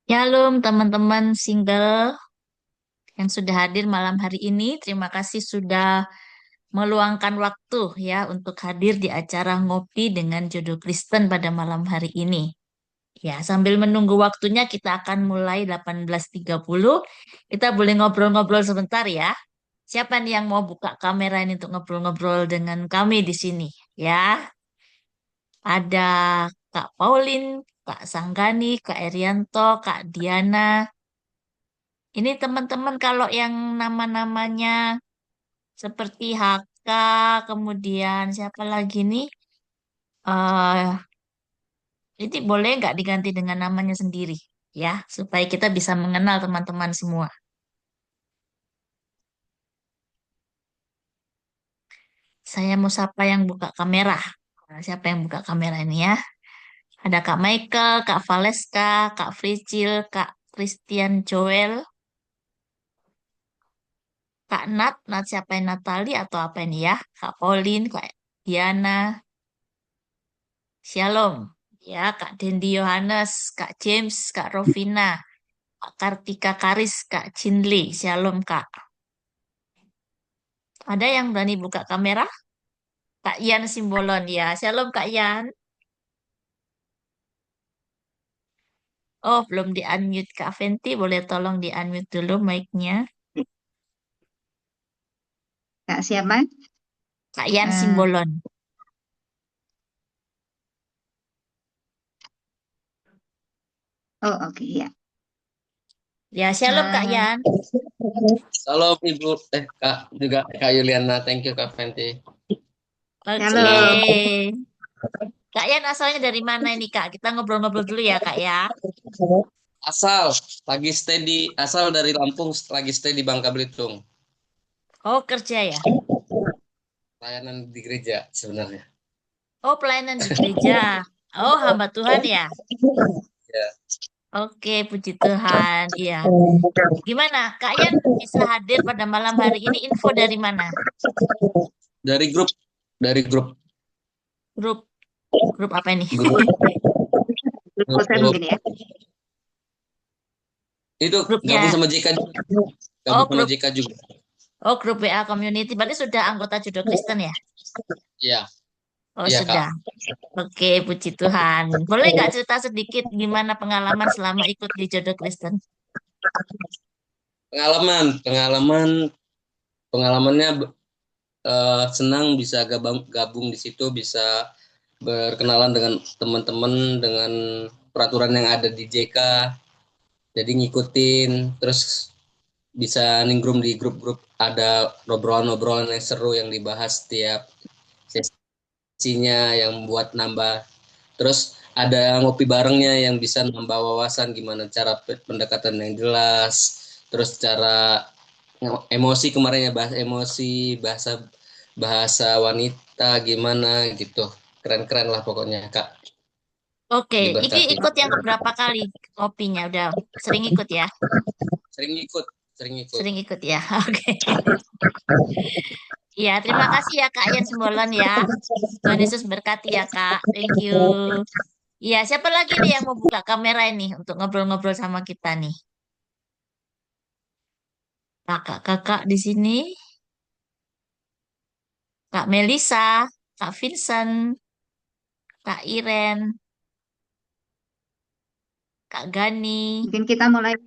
Shalom teman-teman single yang sudah hadir malam hari ini. Terima kasih sudah meluangkan waktu ya untuk hadir di acara ngopi dengan Jodoh Kristen pada malam hari ini. Ya, sambil menunggu waktunya kita akan mulai 18.30. Kita boleh ngobrol-ngobrol sebentar ya. Siapa nih yang mau buka kamera ini untuk ngobrol-ngobrol dengan kami di sini? Ya, ada Kak Pauline, Kak Sanggani, Kak Erianto, Kak Diana. Ini teman-teman kalau yang nama-namanya seperti HK, kemudian siapa lagi nih? eh ini boleh nggak diganti dengan namanya sendiri ya, supaya kita bisa mengenal teman-teman semua. Saya mau sapa yang buka kamera. Nah, siapa yang buka kamera ini ya? Ada Kak Michael, Kak Valeska, Kak Fricil, Kak Christian Joel, Kak Nat siapa yang Natali atau apa ini ya? Kak Pauline, Kak Diana, Shalom. Ya, Kak Dendi Yohanes, Kak James, Kak Rovina, Kak Kartika Karis, Kak Cinli. Shalom, Kak. Ada yang berani buka kamera? Kak Yan Simbolon, ya. Shalom, Kak Yan. Oh, belum di-unmute, Kak Fenty. Boleh tolong di-unmute dulu mic-nya. Kak siapa? Kak Yan Eh, Simbolon. oh oke ya. Ya, Shalom, Kak Eh, Yan. Halo Ibu, Kak juga Kak Yuliana, thank you Kak Fenty. Oke. Senang. Kak Yan asalnya dari mana ini, Kak? Kita ngobrol-ngobrol dulu ya, Kak ya. Asal lagi stay di asal dari Lampung, lagi stay di Bangka Belitung. Oh, kerja ya. Layanan di gereja sebenarnya. Oh, pelayanan di gereja. Oh, hamba Tuhan ya. Ya. Oke, puji Tuhan. Iya. Gimana? Kak Yan bisa hadir pada malam hari ini info dari mana? Dari grup Grup grup apa ini? grup grup WhatsApp grup mungkin ya. itu gabung Grupnya. sama JK juga. Oh, Gabung sama grup. JK juga. Oh, grup WA community. Berarti sudah anggota Judo Kristen ya? Iya, Oh, iya Kak. sudah. Oke, puji Tuhan. Boleh nggak cerita sedikit gimana pengalaman selama ikut di Jodoh Kristen? Pengalamannya senang bisa gabung di situ, bisa berkenalan dengan teman-teman, dengan peraturan yang ada di JK. Jadi ngikutin, terus bisa ningrum di grup-grup, ada obrolan-obrolan yang seru yang dibahas setiap sesinya yang buat nambah. Terus ada ngopi barengnya yang bisa nambah wawasan gimana cara pendekatan yang jelas. Terus cara emosi, kemarin ya, bahas emosi, bahasa bahasa wanita gimana gitu. Keren-keren lah pokoknya Kak. Oke, ini Diberkati. ikut yang keberapa kali kopinya? Udah sering ikut ya? Sering ikut, sering ikut. Sering ikut ya? Oke. Iya, terima kasih ya Kak Yan Simbolon ya. Tuhan Yesus berkati ya Kak. Thank you. Iya, siapa lagi nih yang mau buka kamera ini untuk ngobrol-ngobrol sama kita nih? Kakak-kakak di sini, Kak Melisa, Kak Vincent, Kak Iren, Kak Gani. Mungkin kita mulai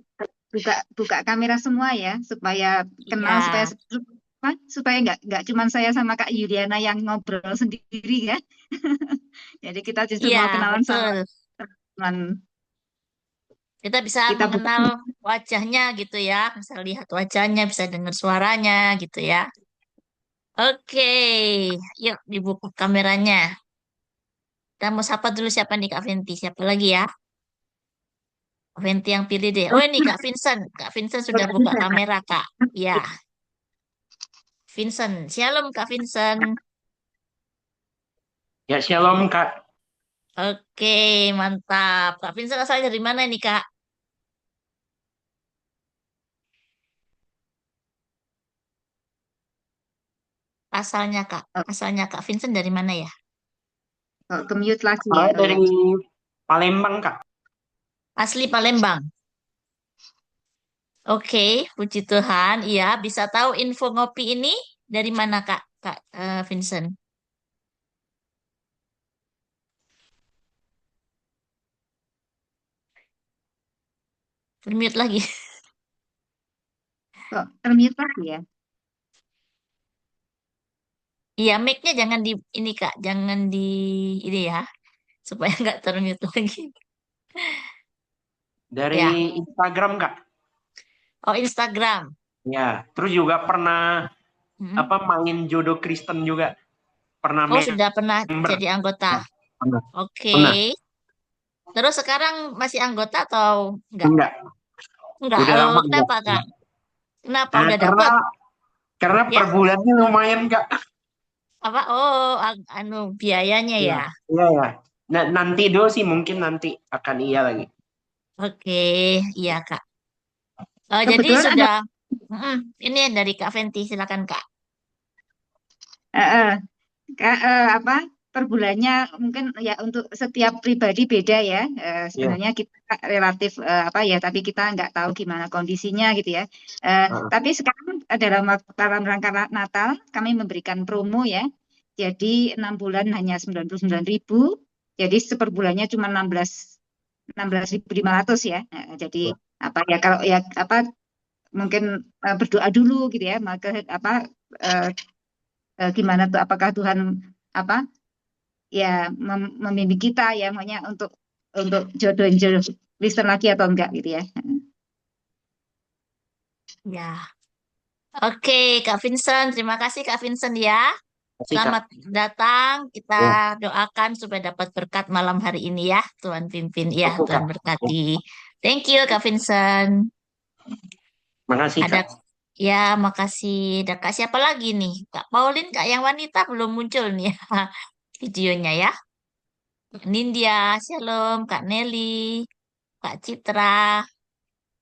buka buka kamera semua ya supaya kenal Iya, supaya nggak cuman saya sama Kak Yuliana yang ngobrol sendiri ya. Jadi kita justru iya mau kenalan sama betul. teman Kita bisa kita buka. mengenal wajahnya gitu ya. Bisa lihat wajahnya, bisa dengar suaranya gitu ya. Oke, yuk dibuka kameranya. Kita mau sapa dulu siapa nih Kak Venti? Siapa lagi ya? Kak Venti yang pilih deh. Oh ini Kak Vincent. Kak Vincent sudah buka kamera Kak. Ya, Vincent. Shalom Kak Vincent. Ya, shalom Kak. Oke, mantap. Kak Vincent asalnya dari mana nih Kak? Asalnya Kak. Oh, Asalnya Kak Vincent dari mana ya? oh, ke mute lagi ya Saya kalau dari Palembang Kak. Asli Palembang. Oke, puji Tuhan. Iya, bisa tahu info ngopi ini dari mana, Kak? Kak Vincent. Bermute lagi. Kok termute lagi ya? Iya, mic-nya jangan di ini, Kak. Jangan di ini ya, supaya nggak termute lagi. Ya. Dari Instagram, Kak. Oh, Instagram. Ya, terus juga pernah Hmm. main Jodoh Kristen juga. Pernah Oh, sudah pernah member. jadi anggota. Ya, pernah. Oke. Pernah. Terus sekarang masih anggota atau enggak? Enggak, Enggak. udah lama enggak. Kenapa, Kak? Kenapa Nah, udah karena dapet? per Ya? bulannya lumayan, Kak. Apa? Oh, anu biayanya Iya, ya. iya, ya. Nah, nanti dulu sih mungkin nanti akan iya lagi. Oke, iya, Kak. Jadi Kebetulan ada sudah. Mm-mm. Ini dari Kak Venti, silakan, Kak. eh, eh, apa per bulannya mungkin ya untuk setiap pribadi beda ya. Iya. Sebenarnya kita relatif apa ya, tapi kita nggak tahu gimana kondisinya gitu ya. Heeh. Tapi sekarang dalam rangka Natal kami memberikan promo ya. Jadi 6 bulan hanya 99.000. Jadi seperbulannya cuma 16.500 ya. Jadi apa ya, kalau ya apa mungkin berdoa dulu gitu ya, maka apa eh, gimana tuh, apakah Tuhan apa ya membimbing kita ya, makanya untuk jodohin jodoh Kristen lagi atau enggak gitu ya. Ya. Oke, Kak Vincent. Terima kasih, Kak Vincent ya. Kasih, Kak. Selamat datang. Kita Ya, doakan supaya dapat berkat malam hari ini ya. Tuhan pimpin. Ya, oke, Tuhan Kak. Ya, berkati. Thank you, Kak Vincent. makasih, Ada, Kak. ya, makasih. Ada Kak siapa lagi nih? Kak Pauline, Kak yang wanita belum muncul nih ya. Videonya ya. Nindya, Shalom, Kak Nelly, Kak Citra,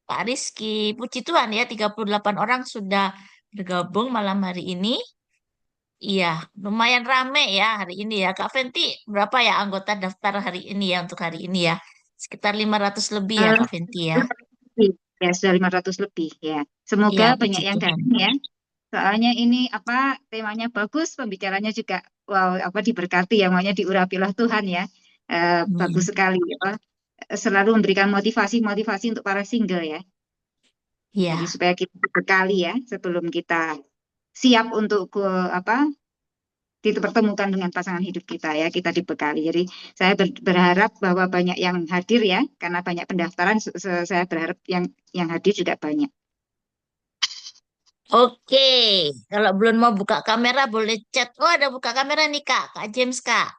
Kak Rizky. Puji Tuhan ya, 38 orang sudah bergabung malam hari ini. Iya, lumayan rame ya hari ini ya. Kak Venti, berapa ya anggota daftar hari ini ya untuk hari ini ya? Sekitar 500 lebih ya Eh, Kak Venti ya. ya sudah 500 lebih ya. Semoga Iya, banyak puji yang Tuhan. datang ya. Soalnya ini apa, temanya bagus, pembicaranya juga wow, apa diberkati ya, makanya diurapilah Tuhan ya. Bagus Amin. sekali apa, selalu memberikan motivasi untuk para single ya. Jadi Iya, supaya kita bekali ya sebelum kita siap untuk apa dipertemukan dengan pasangan hidup kita ya, kita dibekali. Jadi saya berharap bahwa banyak yang hadir ya, karena banyak pendaftaran. Saya berharap yang hadir juga banyak. oke. Kalau belum mau buka kamera boleh chat. Oh, ada buka kamera nih Kak. Kak James Kak.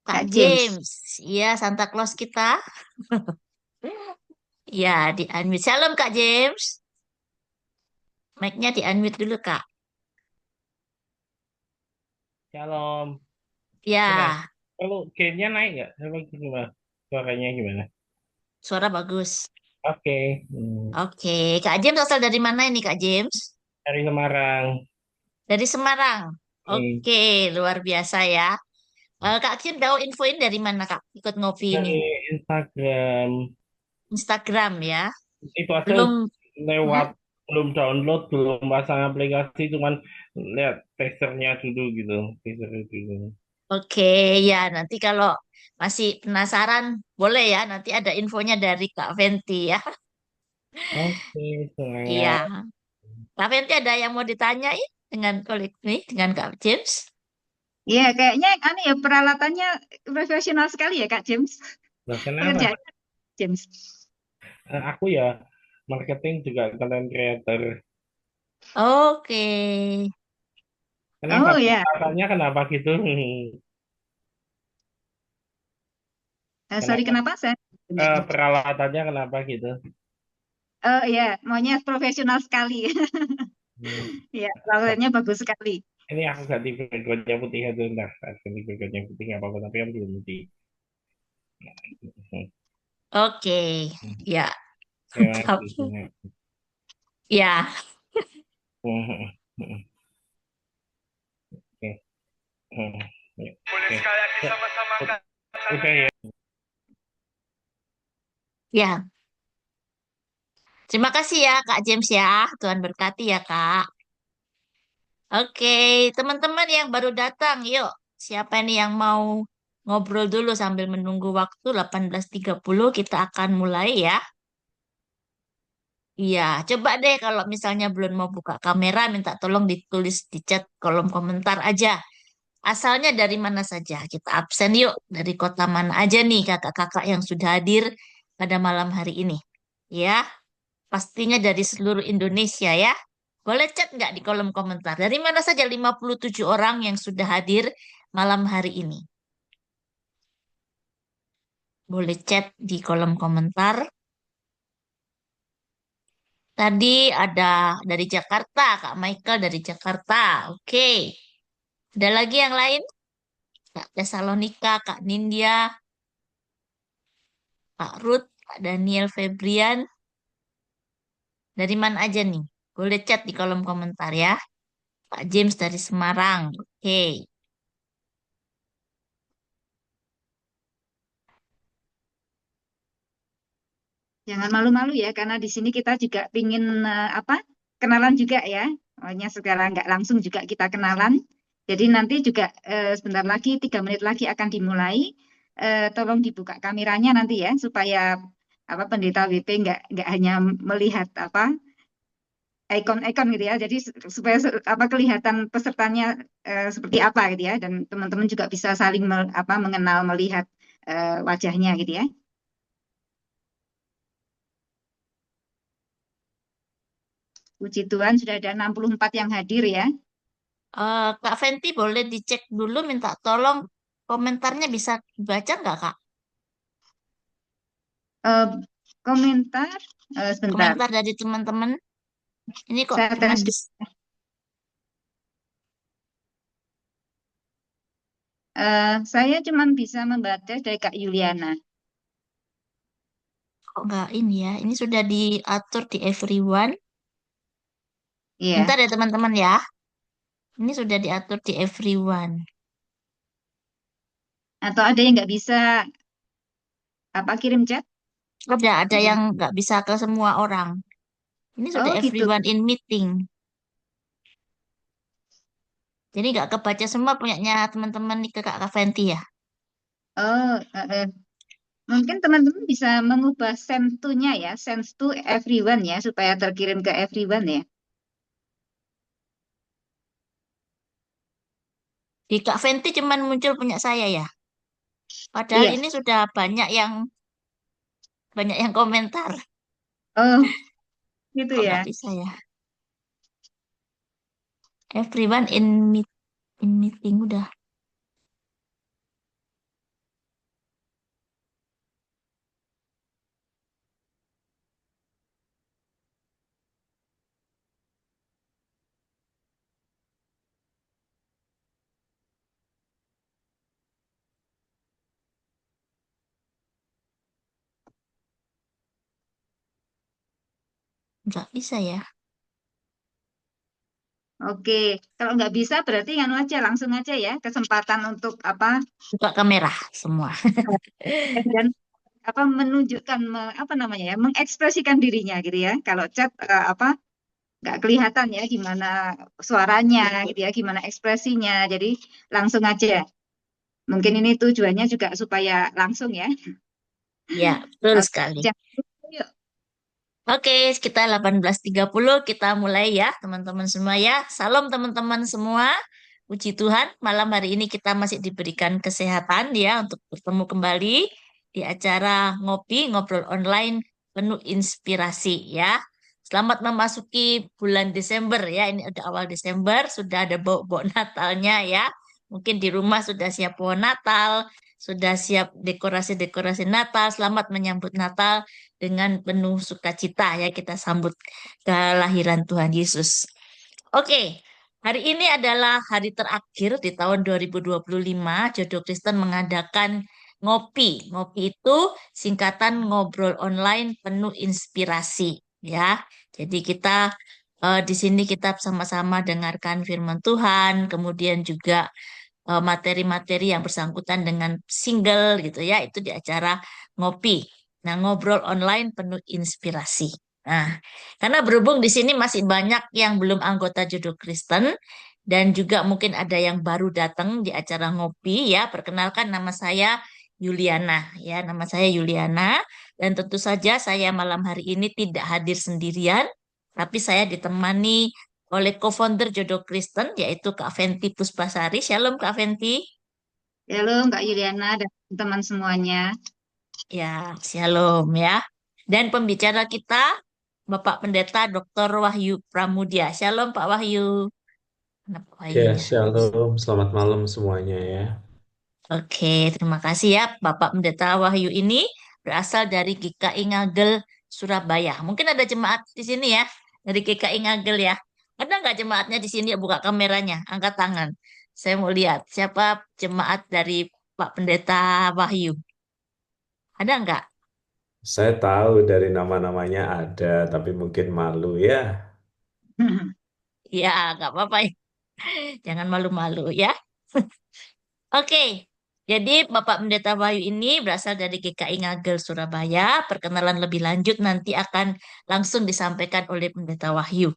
Kak Kak James. James. Iya, Santa Claus kita. Iya, di unmute. Shalom Kak James. Mic-nya di unmute dulu Kak. Shalom. Gimana? Ya, Perlu gainnya naik nggak? Apa gimana? Suaranya gimana? suara bagus. Oke. Oke, Kak James asal dari mana ini Kak James? Dari Semarang. Dari Semarang. Hmm. Oke, luar biasa ya. Kak Kim tahu infoin dari mana Kak? Ikut ngopi ini. Dari Instagram. Instagram ya. Itu aja Belum. Hmm? lewat, belum download, belum pasang aplikasi, cuman lihat teasernya dulu gitu. Teaser dulu. Oke, ya nanti kalau masih penasaran boleh ya. Nanti ada infonya dari Kak Venti ya. Oke, Iya. semangat. Kak Venti ada yang mau ditanyain dengan kolik nih dengan Kak James? Iya, kayaknya aneh ya, peralatannya profesional sekali ya Kak James. Nah, kenapa? Pekerjaan James. Aku ya marketing juga content creator. Oke. Kenapa? Oh ya, Alasannya kenapa gitu? sorry Kenapa? kenapa saya? Peralatannya kenapa gitu? Oh ya, maunya profesional sekali. Hmm. Ya, peralatannya bagus sekali. Ini aku ganti backgroundnya putih aja ntar. Aku ganti backgroundnya putih nggak apa-apa tapi yang belum putih. Oke. Ya. Terima Tapi kasih. ya, Oke. Oke. Boleh sekali lagi Ya, sama-sama kan? udah ya. ya. Terima kasih ya Kak James ya. Tuhan berkati ya Kak. Oke, teman-teman yang baru datang, yuk. Siapa nih yang mau ngobrol dulu sambil menunggu waktu 18.30 kita akan mulai ya. Iya, coba deh kalau misalnya belum mau buka kamera, minta tolong ditulis di chat kolom komentar aja. Asalnya dari mana saja? Kita absen yuk. Dari kota mana aja nih kakak-kakak yang sudah hadir pada malam hari ini. Ya, pastinya dari seluruh Indonesia ya. Boleh chat nggak di kolom komentar? Dari mana saja 57 orang yang sudah hadir malam hari ini? Boleh chat di kolom komentar. Tadi ada dari Jakarta, Kak Michael dari Jakarta. Oke. Ada lagi yang lain? Kak Tesalonika, Kak Nindya, Kak Ruth, Kak Daniel Febrian. Dari mana aja nih? Boleh chat di kolom komentar ya. Pak James dari Semarang. Oke. Jangan malu-malu ya, karena di sini kita juga pingin apa kenalan juga ya. Hanya sekarang nggak langsung juga kita kenalan. Jadi nanti juga sebentar lagi, 3 menit lagi akan dimulai. Tolong dibuka kameranya nanti ya, supaya apa pendeta WP nggak hanya melihat apa ikon-ikon gitu ya. Jadi supaya apa kelihatan pesertanya seperti apa gitu ya, dan teman-teman juga bisa saling apa mengenal melihat wajahnya gitu ya. Puji Tuhan sudah ada 64 yang hadir ya. Kak Fenty boleh dicek dulu minta tolong komentarnya bisa dibaca nggak Kak? Eh, komentar sebentar, Komentar dari teman-teman. Ini kok saya cuma tes dulu. bisa, Saya cuma bisa membaca dari Kak Yuliana. kok nggak ini ya. Ini sudah diatur di everyone. Iya. Bentar ya teman-teman ya. Ini sudah diatur di everyone. Atau ada yang nggak bisa apa kirim chat? Ada Mungkin. yang nggak bisa ke semua orang. Ini sudah Oh gitu. everyone in meeting. Jadi nggak kebaca semua punyanya teman-teman nih ke Kak Fenty ya. Oh, mungkin teman-teman bisa mengubah send to-nya ya, send to everyone ya, supaya terkirim ke everyone ya. Di Kak Fenty cuman muncul punya saya ya. Padahal Iya. ini sudah banyak yang komentar. Oh, gitu Kok ya. nggak bisa ya? Everyone in meeting udah nggak bisa ya. Oke, kalau nggak bisa berarti nganu aja, langsung aja ya, kesempatan untuk apa Buka kamera semua. dan apa menunjukkan apa namanya ya, mengekspresikan dirinya gitu ya. Kalau chat apa nggak kelihatan ya gimana suaranya gitu ya, gimana ekspresinya. Jadi langsung aja. Mungkin ini tujuannya juga supaya langsung ya. Ya, betul Oke, sekali. yuk. Oke, sekitar 18.30 kita mulai ya, teman-teman semua ya. Salam teman-teman semua. Puji Tuhan, malam hari ini kita masih diberikan kesehatan ya untuk bertemu kembali di acara ngopi, ngobrol online penuh inspirasi ya. Selamat memasuki bulan Desember ya. Ini udah awal Desember, sudah ada bau-bau Natalnya ya. Mungkin di rumah sudah siap pohon Natal, sudah siap dekorasi-dekorasi Natal. Selamat menyambut Natal dengan penuh sukacita ya kita sambut kelahiran Tuhan Yesus. Oke, hari ini adalah hari terakhir di tahun 2025. Jodoh Kristen mengadakan ngopi. Ngopi itu singkatan ngobrol online penuh inspirasi ya. Jadi kita di sini kita sama-sama dengarkan firman Tuhan, kemudian juga materi-materi yang bersangkutan dengan single gitu ya, itu di acara ngopi. Nah, ngobrol online penuh inspirasi. Nah, karena berhubung di sini masih banyak yang belum anggota Jodoh Kristen dan juga mungkin ada yang baru datang di acara ngopi ya, perkenalkan nama saya Yuliana ya, nama saya Yuliana dan tentu saja saya malam hari ini tidak hadir sendirian, tapi saya ditemani oleh co-founder Jodoh Kristen yaitu Kak Venti Puspasari. Shalom Kak Venti. Halo Kak Yuliana dan teman semuanya. Ya, shalom ya. Dan pembicara kita Bapak Pendeta Dr. Wahyu Pramudia. Shalom Pak Wahyu. Mana Pak Ya, Wahyunya? shalom. Selamat malam semuanya ya. Oke, terima kasih ya Bapak Pendeta Wahyu ini berasal dari GKI Ngagel, Surabaya. Mungkin ada jemaat di sini ya, dari GKI Ngagel ya. Ada nggak jemaatnya di sini? Buka kameranya, angkat tangan. Saya mau lihat siapa jemaat dari Pak Pendeta Wahyu. Ada nggak? Saya tahu dari nama-namanya ada, tapi mungkin malu ya. Ya, nggak apa-apa ya. Jangan malu-malu ya. Oke, jadi Bapak Pendeta Wahyu ini berasal dari GKI Ngagel, Surabaya. Perkenalan lebih lanjut nanti akan langsung disampaikan oleh Pendeta Wahyu.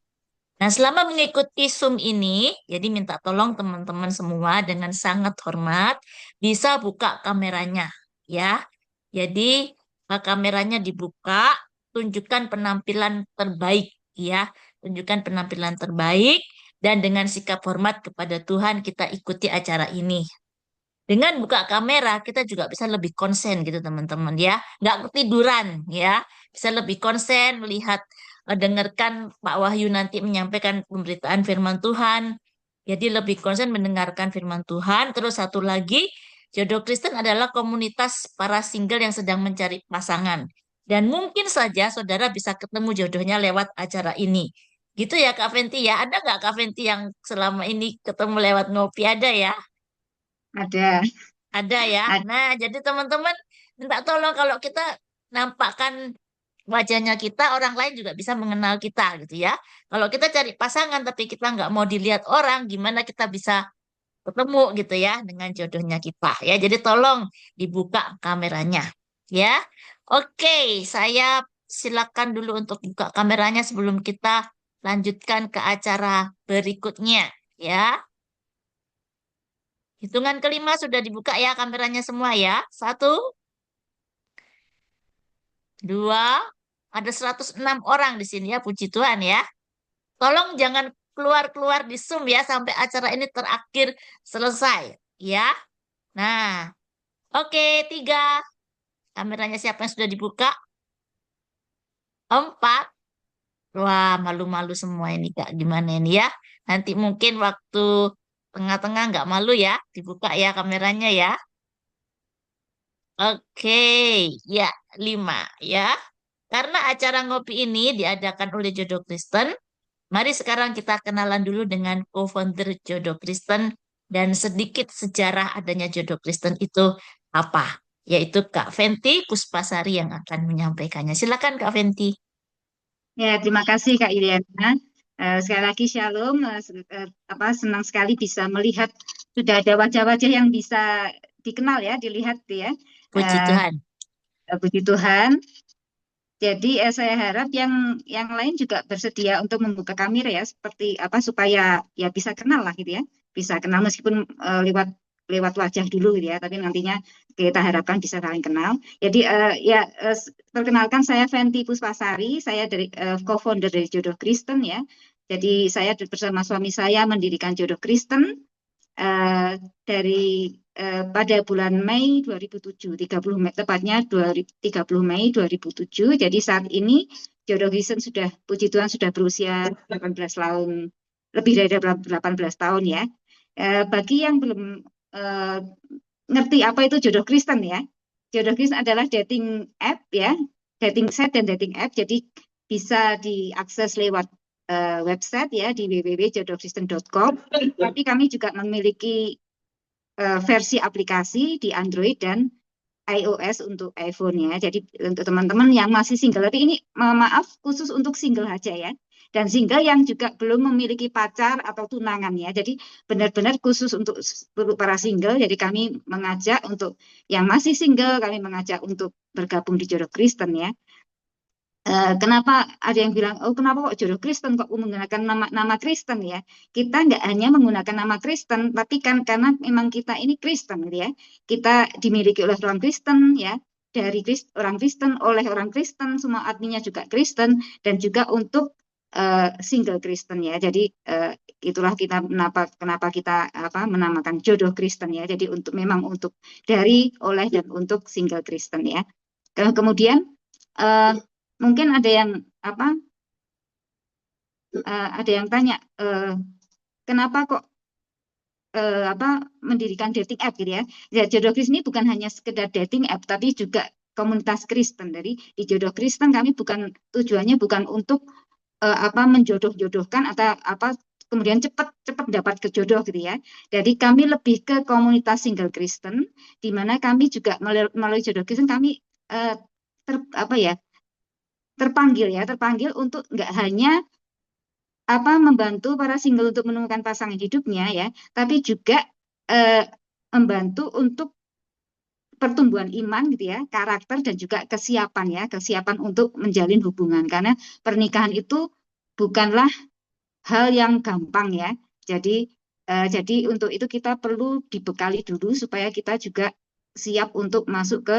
Nah, selama mengikuti Zoom ini, jadi minta tolong teman-teman semua dengan sangat hormat bisa buka kameranya, ya. Jadi kameranya dibuka, tunjukkan penampilan terbaik, ya. Tunjukkan penampilan terbaik dan dengan sikap hormat kepada Tuhan kita ikuti acara ini. Dengan buka kamera, kita juga bisa lebih konsen gitu teman-teman ya. Nggak ketiduran ya. Bisa lebih konsen melihat, dengarkan Pak Wahyu nanti menyampaikan pemberitaan firman Tuhan. Jadi lebih konsen mendengarkan firman Tuhan. Terus satu lagi, Jodoh Kristen adalah komunitas para single yang sedang mencari pasangan. Dan mungkin saja saudara bisa ketemu jodohnya lewat acara ini. Gitu ya Kak Venti ya. Ada nggak Kak Venti yang selama ini ketemu lewat ngopi? Ada ya? Ada. Ada ya. Ad- Nah, jadi teman-teman minta tolong kalau kita nampakkan wajahnya kita, orang lain juga bisa mengenal kita gitu ya. Kalau kita cari pasangan tapi kita nggak mau dilihat orang, gimana kita bisa ketemu gitu ya dengan jodohnya kita ya. Jadi tolong dibuka kameranya ya. Oke, saya silakan dulu untuk buka kameranya sebelum kita lanjutkan ke acara berikutnya ya. Hitungan kelima sudah dibuka ya kameranya semua ya. Satu, dua, ada 106 orang di sini ya, puji Tuhan ya. Tolong jangan keluar-keluar di Zoom ya sampai acara ini terakhir selesai ya. Nah, oke, tiga. Kameranya siapa yang sudah dibuka? Empat. Wah, malu-malu semua ini Kak. Gimana ini ya? Nanti mungkin waktu tengah-tengah nggak malu ya, dibuka ya kameranya ya. Oke, ya, lima ya. Karena acara ngopi ini diadakan oleh Jodoh Kristen, mari sekarang kita kenalan dulu dengan co-founder Jodoh Kristen dan sedikit sejarah adanya Jodoh Kristen itu apa, yaitu Kak Venti Puspasari yang akan menyampaikannya. Silakan Kak Venti. Ya, terima kasih Kak Yuliana. Sekali lagi shalom. Senang sekali bisa melihat sudah ada wajah-wajah yang bisa dikenal ya, dilihat ya. Puji Eh, Tuhan. Puji Tuhan. Jadi saya harap yang lain juga bersedia untuk membuka kamera ya, seperti apa supaya ya bisa kenal lah gitu ya, bisa kenal meskipun lewat lewat wajah dulu gitu ya, tapi nantinya kita harapkan bisa saling kenal. Jadi perkenalkan saya Venti Puspasari, saya dari co-founder dari Jodoh Kristen ya. Jadi saya bersama suami saya mendirikan Jodoh Kristen eh, dari pada bulan Mei 2007, 30 Mei, tepatnya 30 Mei 2007. Jadi saat ini Jodoh Kristen sudah, puji Tuhan sudah berusia 18 tahun, lebih dari 18 tahun ya. Bagi yang belum eh, ngerti apa itu Jodoh Kristen ya, Jodoh Kristen adalah dating app ya, dating site dan dating app. Jadi bisa diakses lewat website ya di www.jodohkristen.com. Tapi kami juga memiliki versi aplikasi di Android dan iOS untuk iPhone ya. Jadi untuk teman-teman yang masih single, tapi ini maaf khusus untuk single aja ya. Dan single yang juga belum memiliki pacar atau tunangan ya. Jadi benar-benar khusus untuk para single. Jadi kami mengajak untuk yang masih single, kami mengajak untuk bergabung di Jodoh Kristen ya. Kenapa ada yang bilang, oh kenapa kok jodoh Kristen kok menggunakan nama Kristen ya? Kita nggak hanya menggunakan nama Kristen, tapi kan karena memang kita ini Kristen gitu ya. Kita dimiliki oleh orang Kristen ya, dari orang Kristen, oleh orang Kristen, semua adminnya juga Kristen, dan juga untuk single Kristen ya. Jadi itulah kita kenapa kita menamakan jodoh Kristen ya. Jadi memang untuk dari, oleh, dan untuk single Kristen ya. Kemudian eh, mungkin ada yang tanya, kenapa kok mendirikan dating app gitu ya. Ya, Jodoh Kristen ini bukan hanya sekedar dating app, tapi juga komunitas Kristen. Dari di Jodoh Kristen kami tujuannya bukan untuk menjodoh-jodohkan atau kemudian cepat dapat ke jodoh gitu ya. Jadi kami lebih ke komunitas single Kristen, di mana kami juga melalui Jodoh Kristen kami terpanggil untuk nggak hanya membantu para single untuk menemukan pasangan hidupnya ya, tapi juga membantu untuk pertumbuhan iman gitu ya, karakter dan juga kesiapan untuk menjalin hubungan, karena pernikahan itu bukanlah hal yang gampang ya. Jadi untuk itu kita perlu dibekali dulu supaya kita juga siap untuk masuk ke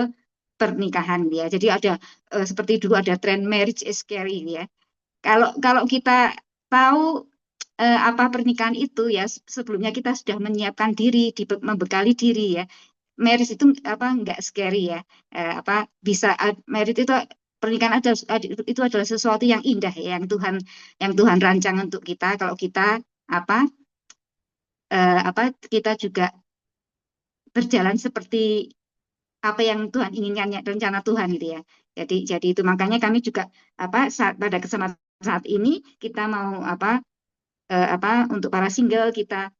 pernikahan ya. Jadi ada seperti dulu ada tren marriage is scary ya. Kalau kita tahu apa pernikahan itu ya, sebelumnya kita sudah menyiapkan diri, membekali diri ya. Marriage itu nggak scary ya. Bisa marriage itu pernikahan itu adalah sesuatu yang indah ya, yang Tuhan rancang untuk kita. Kalau kita kita juga berjalan seperti apa yang Tuhan inginkan, rencana Tuhan gitu ya. Jadi itu makanya kami juga pada kesempatan saat ini kita mau untuk para single kita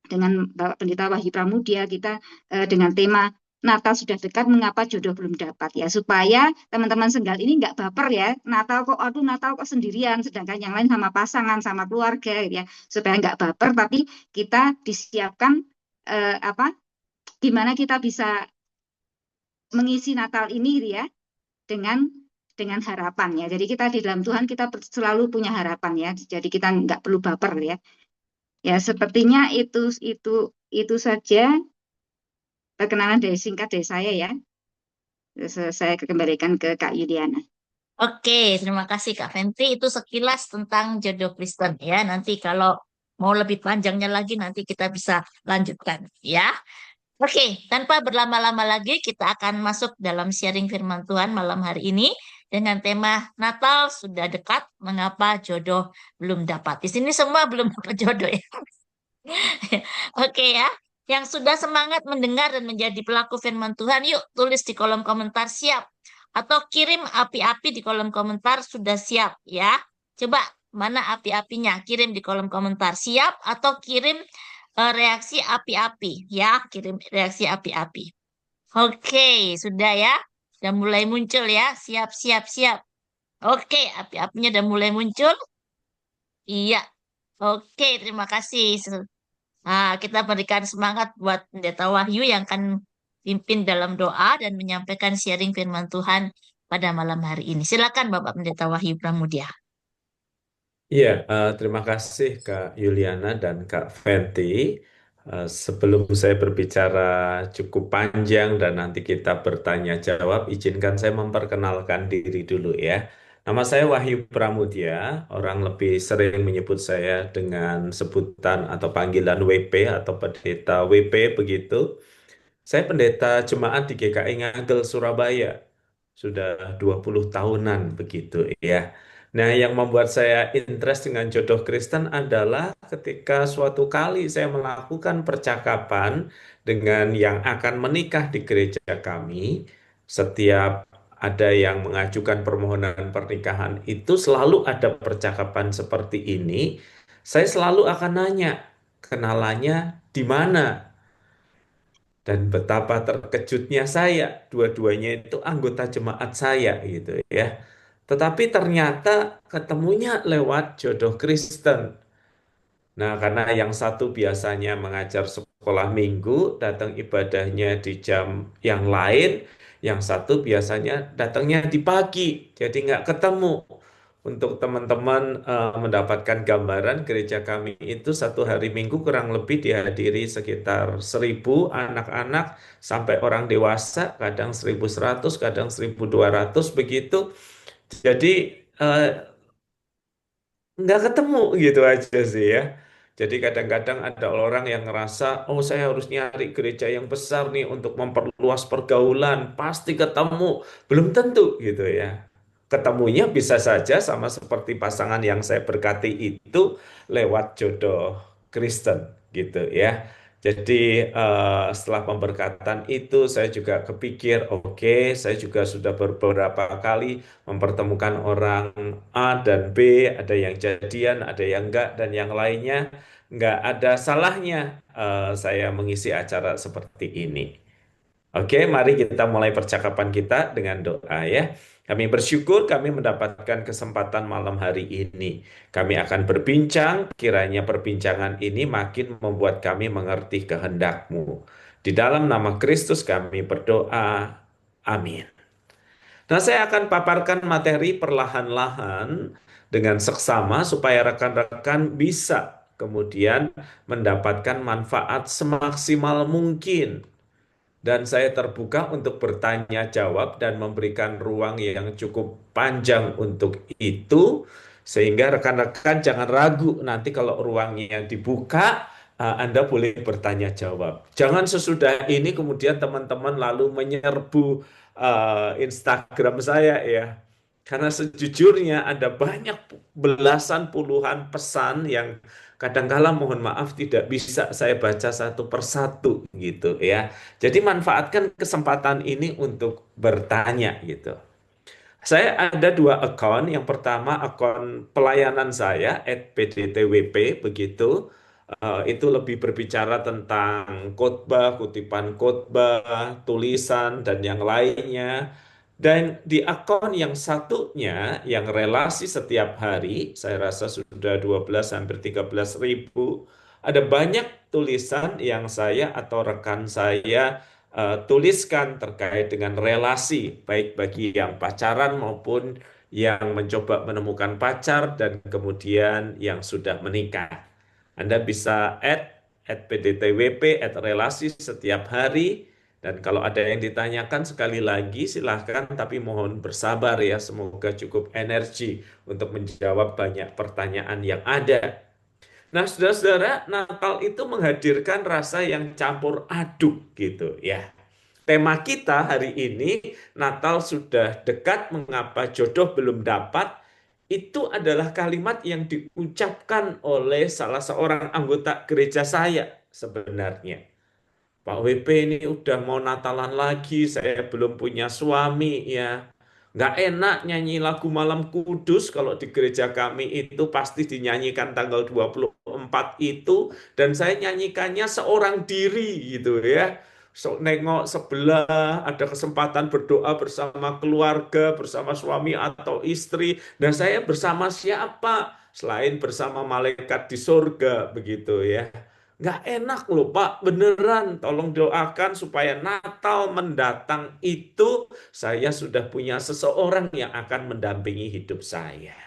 dengan Bapak Pendeta Wahyu Pramudia, kita dengan tema Natal sudah dekat, mengapa jodoh belum dapat ya, supaya teman-teman single ini nggak baper ya, Natal kok sendirian, sedangkan yang lain sama pasangan, sama keluarga gitu ya, supaya nggak baper, tapi kita disiapkan gimana kita bisa mengisi Natal ini gitu ya, dengan harapan ya. Jadi kita di dalam Tuhan kita selalu punya harapan ya. Jadi kita nggak perlu baper ya. Ya sepertinya itu saja perkenalan singkat dari saya ya. Saya kembalikan ke Kak Yuliana. Oke, terima kasih Kak Fenty. Itu sekilas tentang jodoh Kristen ya. Nanti kalau mau lebih panjangnya lagi nanti kita bisa lanjutkan ya. Oke, tanpa berlama-lama lagi kita akan masuk dalam sharing firman Tuhan malam hari ini dengan tema Natal sudah dekat, mengapa jodoh belum dapat. Di sini semua belum dapat jodoh ya. Oke ya. Yang sudah semangat mendengar dan menjadi pelaku firman Tuhan, yuk tulis di kolom komentar siap. Atau kirim api-api di kolom komentar sudah siap ya. Coba mana api-apinya? Kirim di kolom komentar siap atau kirim reaksi api-api ya. Kirim reaksi api-api. Oke, sudah ya. Sudah mulai muncul ya. Siap, siap, siap. Oke, api-apinya udah mulai muncul. Iya. Oke, terima kasih. Kita berikan semangat buat Pendeta Wahyu yang akan pimpin dalam doa dan menyampaikan sharing firman Tuhan pada malam hari ini. Silakan Bapak Pendeta Wahyu Pramudia. Iya, terima kasih Kak Yuliana dan Kak Fenty. Sebelum saya berbicara cukup panjang dan nanti kita bertanya jawab, izinkan saya memperkenalkan diri dulu ya. Nama saya Wahyu Pramudia, orang lebih sering menyebut saya dengan sebutan atau panggilan WP atau pendeta WP begitu. Saya pendeta jemaat di GKI Ngagel Surabaya. Sudah 20 tahunan begitu ya. Nah, yang membuat saya interest dengan jodoh Kristen adalah ketika suatu kali saya melakukan percakapan dengan yang akan menikah di gereja kami, setiap ada yang mengajukan permohonan pernikahan itu selalu ada percakapan seperti ini. Saya selalu akan nanya, kenalannya di mana? Dan betapa terkejutnya saya, dua-duanya itu anggota jemaat saya gitu ya. Tetapi ternyata ketemunya lewat jodoh Kristen. Nah, karena yang satu biasanya mengajar sekolah minggu, datang ibadahnya di jam yang lain, Yang satu biasanya datangnya di pagi, jadi nggak ketemu. Untuk teman-teman mendapatkan gambaran, gereja kami itu satu hari Minggu kurang lebih dihadiri sekitar 1.000 anak-anak sampai orang dewasa, kadang 1.100, kadang 1.200 begitu. Jadi eh, nggak ketemu gitu aja sih ya. Jadi kadang-kadang ada orang yang ngerasa, oh saya harus nyari gereja yang besar nih untuk memperluas pergaulan, pasti ketemu. Belum tentu gitu ya. Ketemunya bisa saja sama seperti pasangan yang saya berkati itu lewat jodoh Kristen gitu ya. Jadi setelah pemberkatan itu saya juga kepikir, oke, saya juga sudah beberapa kali mempertemukan orang A dan B, ada yang jadian, ada yang enggak, dan yang lainnya. Enggak ada salahnya saya mengisi acara seperti ini. Oke, mari kita mulai percakapan kita dengan doa ya. Kami bersyukur kami mendapatkan kesempatan malam hari ini. Kami akan berbincang, kiranya perbincangan ini makin membuat kami mengerti kehendak-Mu. Di dalam nama Kristus kami berdoa. Amin. Nah, saya akan paparkan materi perlahan-lahan dengan seksama supaya rekan-rekan bisa kemudian mendapatkan manfaat semaksimal mungkin. Dan saya terbuka untuk bertanya jawab dan memberikan ruang yang cukup panjang untuk itu, sehingga rekan-rekan jangan ragu nanti kalau ruangnya dibuka, Anda boleh bertanya jawab. Jangan sesudah ini kemudian teman-teman lalu menyerbu Instagram saya ya. Karena sejujurnya ada banyak belasan puluhan pesan yang kadangkala mohon maaf tidak bisa saya baca satu persatu gitu ya. Jadi manfaatkan kesempatan ini untuk bertanya gitu. Saya ada dua akun. Yang pertama akun pelayanan saya @pdtwp begitu. Itu lebih berbicara tentang khotbah, kutipan khotbah, tulisan dan yang lainnya. Dan di akun yang satunya yang relasi setiap hari, saya rasa sudah 12 hampir 13 ribu, ada banyak tulisan yang saya atau rekan saya tuliskan terkait dengan relasi, baik bagi yang pacaran maupun yang mencoba menemukan pacar dan kemudian yang sudah menikah. Anda bisa @pdtwp, relasi setiap hari. Dan kalau ada yang ditanyakan sekali lagi silahkan, tapi mohon bersabar ya, semoga cukup energi untuk menjawab banyak pertanyaan yang ada. Nah, saudara-saudara, Natal itu menghadirkan rasa yang campur aduk gitu ya. Tema kita hari ini, Natal sudah dekat, mengapa jodoh belum dapat, itu adalah kalimat yang diucapkan oleh salah seorang anggota gereja saya sebenarnya. Pak WP ini udah mau Natalan lagi, saya belum punya suami ya. Nggak enak nyanyi lagu Malam Kudus kalau di gereja kami itu pasti dinyanyikan tanggal 24 itu. Dan saya nyanyikannya seorang diri gitu ya. Nengok sebelah, ada kesempatan berdoa bersama keluarga, bersama suami atau istri. Dan saya bersama siapa? Selain bersama malaikat di surga begitu ya. Nggak enak loh Pak, beneran. Tolong doakan supaya Natal mendatang itu saya sudah punya seseorang yang akan mendampingi hidup saya.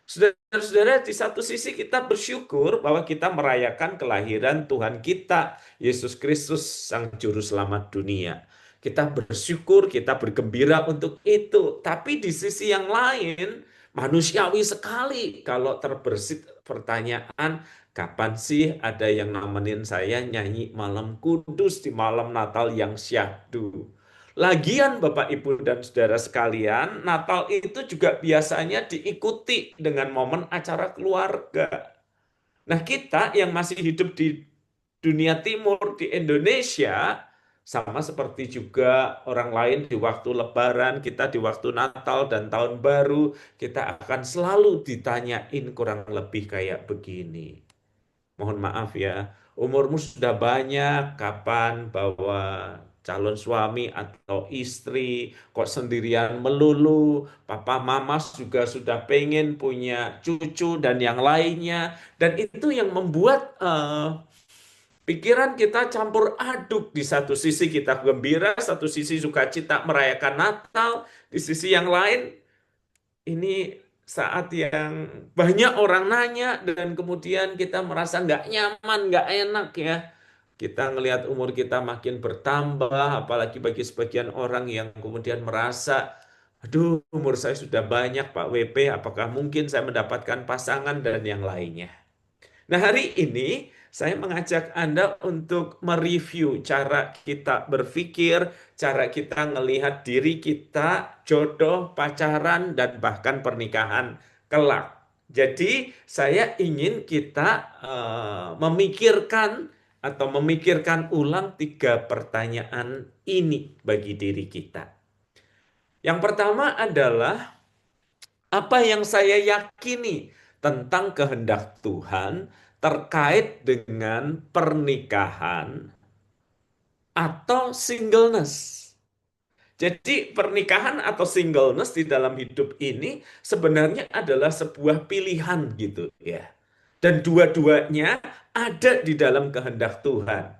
Saudara-saudara, di satu sisi kita bersyukur bahwa kita merayakan kelahiran Tuhan kita, Yesus Kristus, Sang Juru Selamat dunia. Kita bersyukur, kita bergembira untuk itu. Tapi di sisi yang lain, manusiawi sekali kalau terbersit pertanyaan, kapan sih ada yang nemenin saya nyanyi Malam Kudus di malam Natal yang syahdu? Lagian Bapak Ibu dan Saudara sekalian, Natal itu juga biasanya diikuti dengan momen acara keluarga. Nah, kita yang masih hidup di dunia timur, di Indonesia, sama seperti juga orang lain di waktu Lebaran, kita di waktu Natal dan Tahun Baru, kita akan selalu ditanyain kurang lebih kayak begini. Mohon maaf ya, umurmu sudah banyak, kapan bawa calon suami atau istri, kok sendirian melulu, papa mama juga sudah pengen punya cucu dan yang lainnya. Dan itu yang membuat Pikiran kita campur aduk. Di satu sisi kita gembira, satu sisi sukacita merayakan Natal, di sisi yang lain ini saat yang banyak orang nanya dan kemudian kita merasa nggak nyaman, nggak enak ya. Kita ngelihat umur kita makin bertambah, apalagi bagi sebagian orang yang kemudian merasa, aduh umur saya sudah banyak Pak WP, apakah mungkin saya mendapatkan pasangan dan yang lainnya. Nah, hari ini saya mengajak Anda untuk mereview cara kita berpikir, cara kita melihat diri kita, jodoh, pacaran, dan bahkan pernikahan kelak. Jadi, saya ingin kita memikirkan atau memikirkan ulang 3 pertanyaan ini bagi diri kita. Yang pertama adalah, apa yang saya yakini tentang kehendak Tuhan terkait dengan pernikahan atau singleness. Jadi pernikahan atau singleness di dalam hidup ini sebenarnya adalah sebuah pilihan gitu ya. Dan dua-duanya ada di dalam kehendak Tuhan.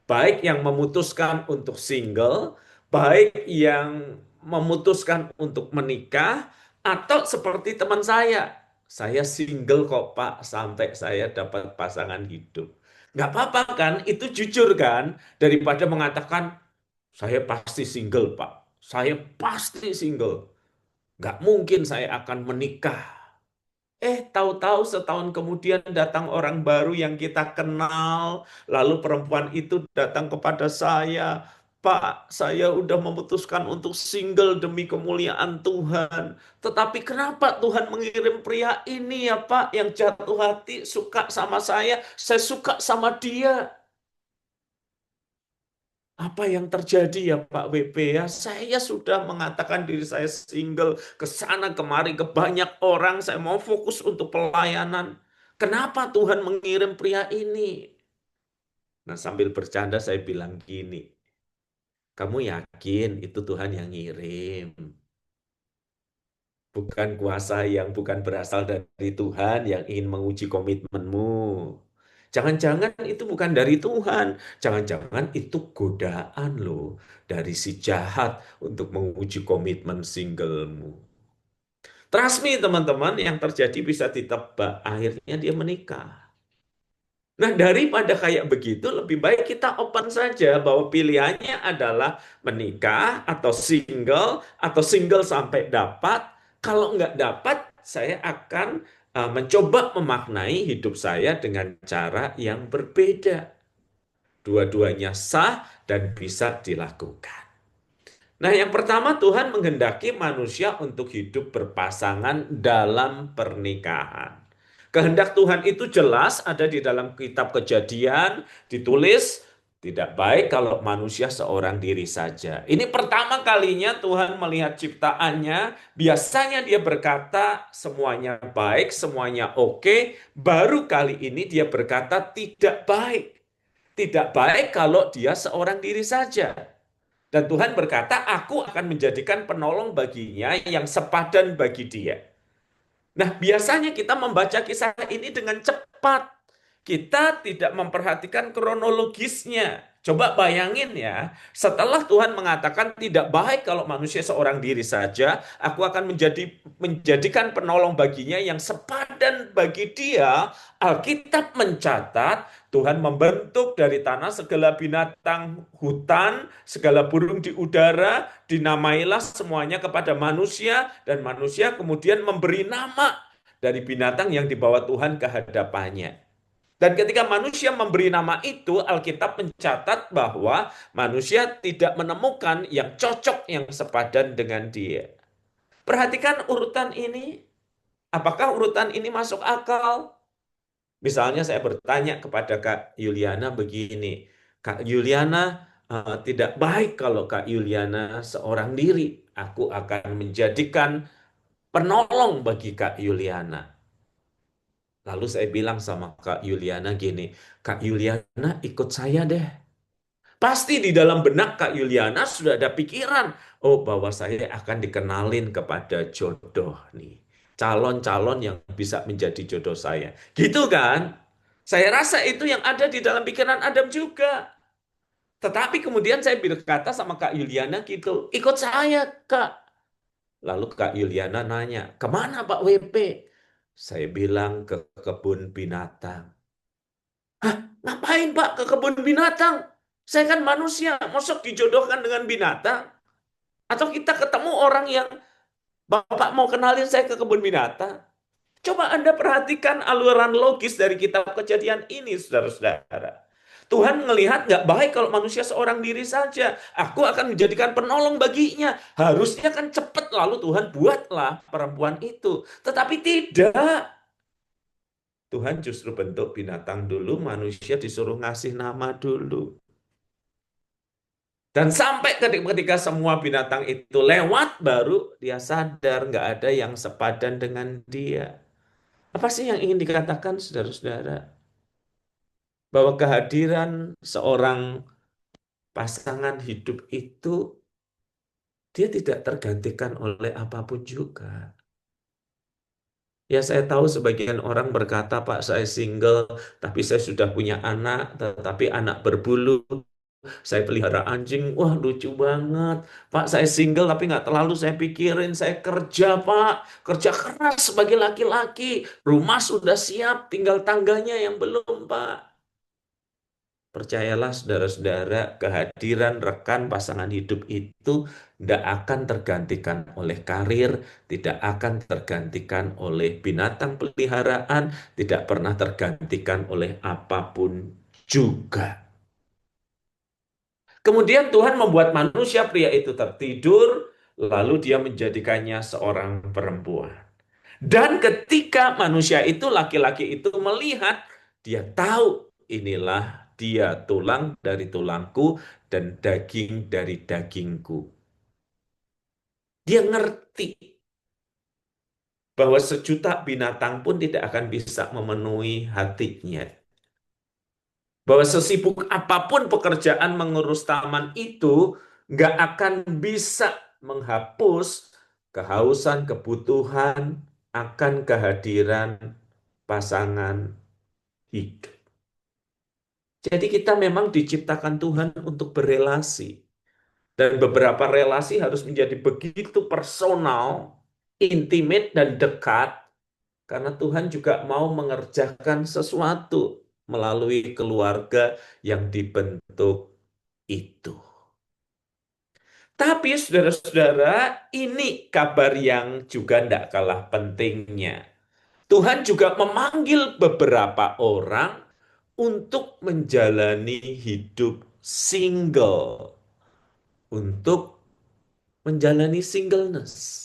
Baik yang memutuskan untuk single, baik yang memutuskan untuk menikah, atau seperti teman saya. Saya single kok Pak, sampai saya dapat pasangan hidup. Nggak apa-apa kan, itu jujur kan, daripada mengatakan, saya pasti single Pak, saya pasti single. Nggak mungkin saya akan menikah. Tahu-tahu setahun kemudian datang orang baru yang kita kenal, lalu perempuan itu datang kepada saya, Pak, saya udah memutuskan untuk single demi kemuliaan Tuhan. Tetapi kenapa Tuhan mengirim pria ini ya Pak, yang jatuh hati, suka sama saya suka sama dia. Apa yang terjadi ya Pak WP ya? Saya sudah mengatakan diri saya single, ke sana kemari ke banyak orang, saya mau fokus untuk pelayanan. Kenapa Tuhan mengirim pria ini? Nah, sambil bercanda saya bilang gini, kamu yakin itu Tuhan yang ngirim? Bukan kuasa yang bukan berasal dari Tuhan yang ingin menguji komitmenmu. Jangan-jangan itu bukan dari Tuhan. Jangan-jangan itu godaan loh dari si jahat untuk menguji komitmen singlemu. Trust me teman-teman, yang terjadi bisa ditebak. Akhirnya dia menikah. Nah, daripada kayak begitu, lebih baik kita open saja bahwa pilihannya adalah menikah atau single sampai dapat. Kalau nggak dapat, saya akan mencoba memaknai hidup saya dengan cara yang berbeda. Dua-duanya sah dan bisa dilakukan. Nah, yang pertama Tuhan menghendaki manusia untuk hidup berpasangan dalam pernikahan. Kehendak Tuhan itu jelas ada di dalam kitab Kejadian, ditulis tidak baik kalau manusia seorang diri saja. Ini pertama kalinya Tuhan melihat ciptaannya, biasanya dia berkata semuanya baik, semuanya oke, baru kali ini dia berkata tidak baik. Tidak baik kalau dia seorang diri saja. Dan Tuhan berkata, aku akan menjadikan penolong baginya yang sepadan bagi dia. Nah, biasanya kita membaca kisah ini dengan cepat. Kita tidak memperhatikan kronologisnya. Coba bayangin ya, setelah Tuhan mengatakan tidak baik kalau manusia seorang diri saja, aku akan menjadikan penolong baginya yang sepadan bagi dia. Alkitab mencatat Tuhan membentuk dari tanah segala binatang hutan, segala burung di udara, dinamailah semuanya kepada manusia, dan manusia kemudian memberi nama dari binatang yang dibawa Tuhan ke hadapannya. Dan ketika manusia memberi nama itu, Alkitab mencatat bahwa manusia tidak menemukan yang cocok, yang sepadan dengan dia. Perhatikan urutan ini. Apakah urutan ini masuk akal? Misalnya saya bertanya kepada Kak Yuliana begini, Kak Yuliana, tidak baik kalau Kak Yuliana seorang diri. Aku akan menjadikan penolong bagi Kak Yuliana. Lalu saya bilang sama Kak Yuliana gini, Kak Yuliana ikut saya deh. Pasti di dalam benak Kak Yuliana sudah ada pikiran, oh bahwa saya akan dikenalin kepada jodoh nih. Calon-calon yang bisa menjadi jodoh saya. Gitu kan? Saya rasa itu yang ada di dalam pikiran Adam juga. Tetapi kemudian saya berkata sama Kak Yuliana gitu, ikut saya Kak. Lalu Kak Yuliana nanya, kemana Pak WP? Saya bilang ke kebun binatang. Hah, ngapain Pak ke kebun binatang? Saya kan manusia, masuk dijodohkan dengan binatang? Atau kita ketemu orang yang Bapak mau kenalin saya ke kebun binatang? Coba Anda perhatikan aluran logis dari kitab Kejadian ini, saudara-saudara. Tuhan melihat nggak baik kalau manusia seorang diri saja. Aku akan menjadikan penolong baginya. Harusnya kan cepat lalu Tuhan buatlah perempuan itu. Tetapi tidak. Tuhan justru bentuk binatang dulu, manusia disuruh ngasih nama dulu. Dan sampai ketika semua binatang itu lewat, baru dia sadar nggak ada yang sepadan dengan dia. Apa sih yang ingin dikatakan, saudara-saudara? Bahwa kehadiran seorang pasangan hidup itu, dia tidak tergantikan oleh apapun juga. Ya, saya tahu sebagian orang berkata, Pak, saya single, tapi saya sudah punya anak, tetapi anak berbulu. Saya pelihara anjing, wah lucu banget. Pak, saya single tapi nggak terlalu saya pikirin. Saya kerja, Pak. Kerja keras sebagai laki-laki. Rumah sudah siap, tinggal tangganya yang belum, Pak. Percayalah saudara-saudara, kehadiran rekan pasangan hidup itu tidak akan tergantikan oleh karir, tidak akan tergantikan oleh binatang peliharaan, tidak pernah tergantikan oleh apapun juga. Kemudian Tuhan membuat manusia pria itu tertidur, lalu dia menjadikannya seorang perempuan. Dan ketika manusia itu, laki-laki itu melihat, dia tahu inilah dia tulang dari tulangku dan daging dari dagingku. Dia ngerti bahwa sejuta binatang pun tidak akan bisa memenuhi hatinya. Bahwa sesibuk apapun pekerjaan mengurus taman itu nggak akan bisa menghapus kehausan, kebutuhan akan kehadiran pasangan hidup. Jadi kita memang diciptakan Tuhan untuk berelasi. Dan beberapa relasi harus menjadi begitu personal, intimate, dan dekat. Karena Tuhan juga mau mengerjakan sesuatu melalui keluarga yang dibentuk itu. Tapi saudara-saudara, ini kabar yang juga tidak kalah pentingnya. Tuhan juga memanggil beberapa orang untuk menjalani hidup single. Untuk menjalani singleness.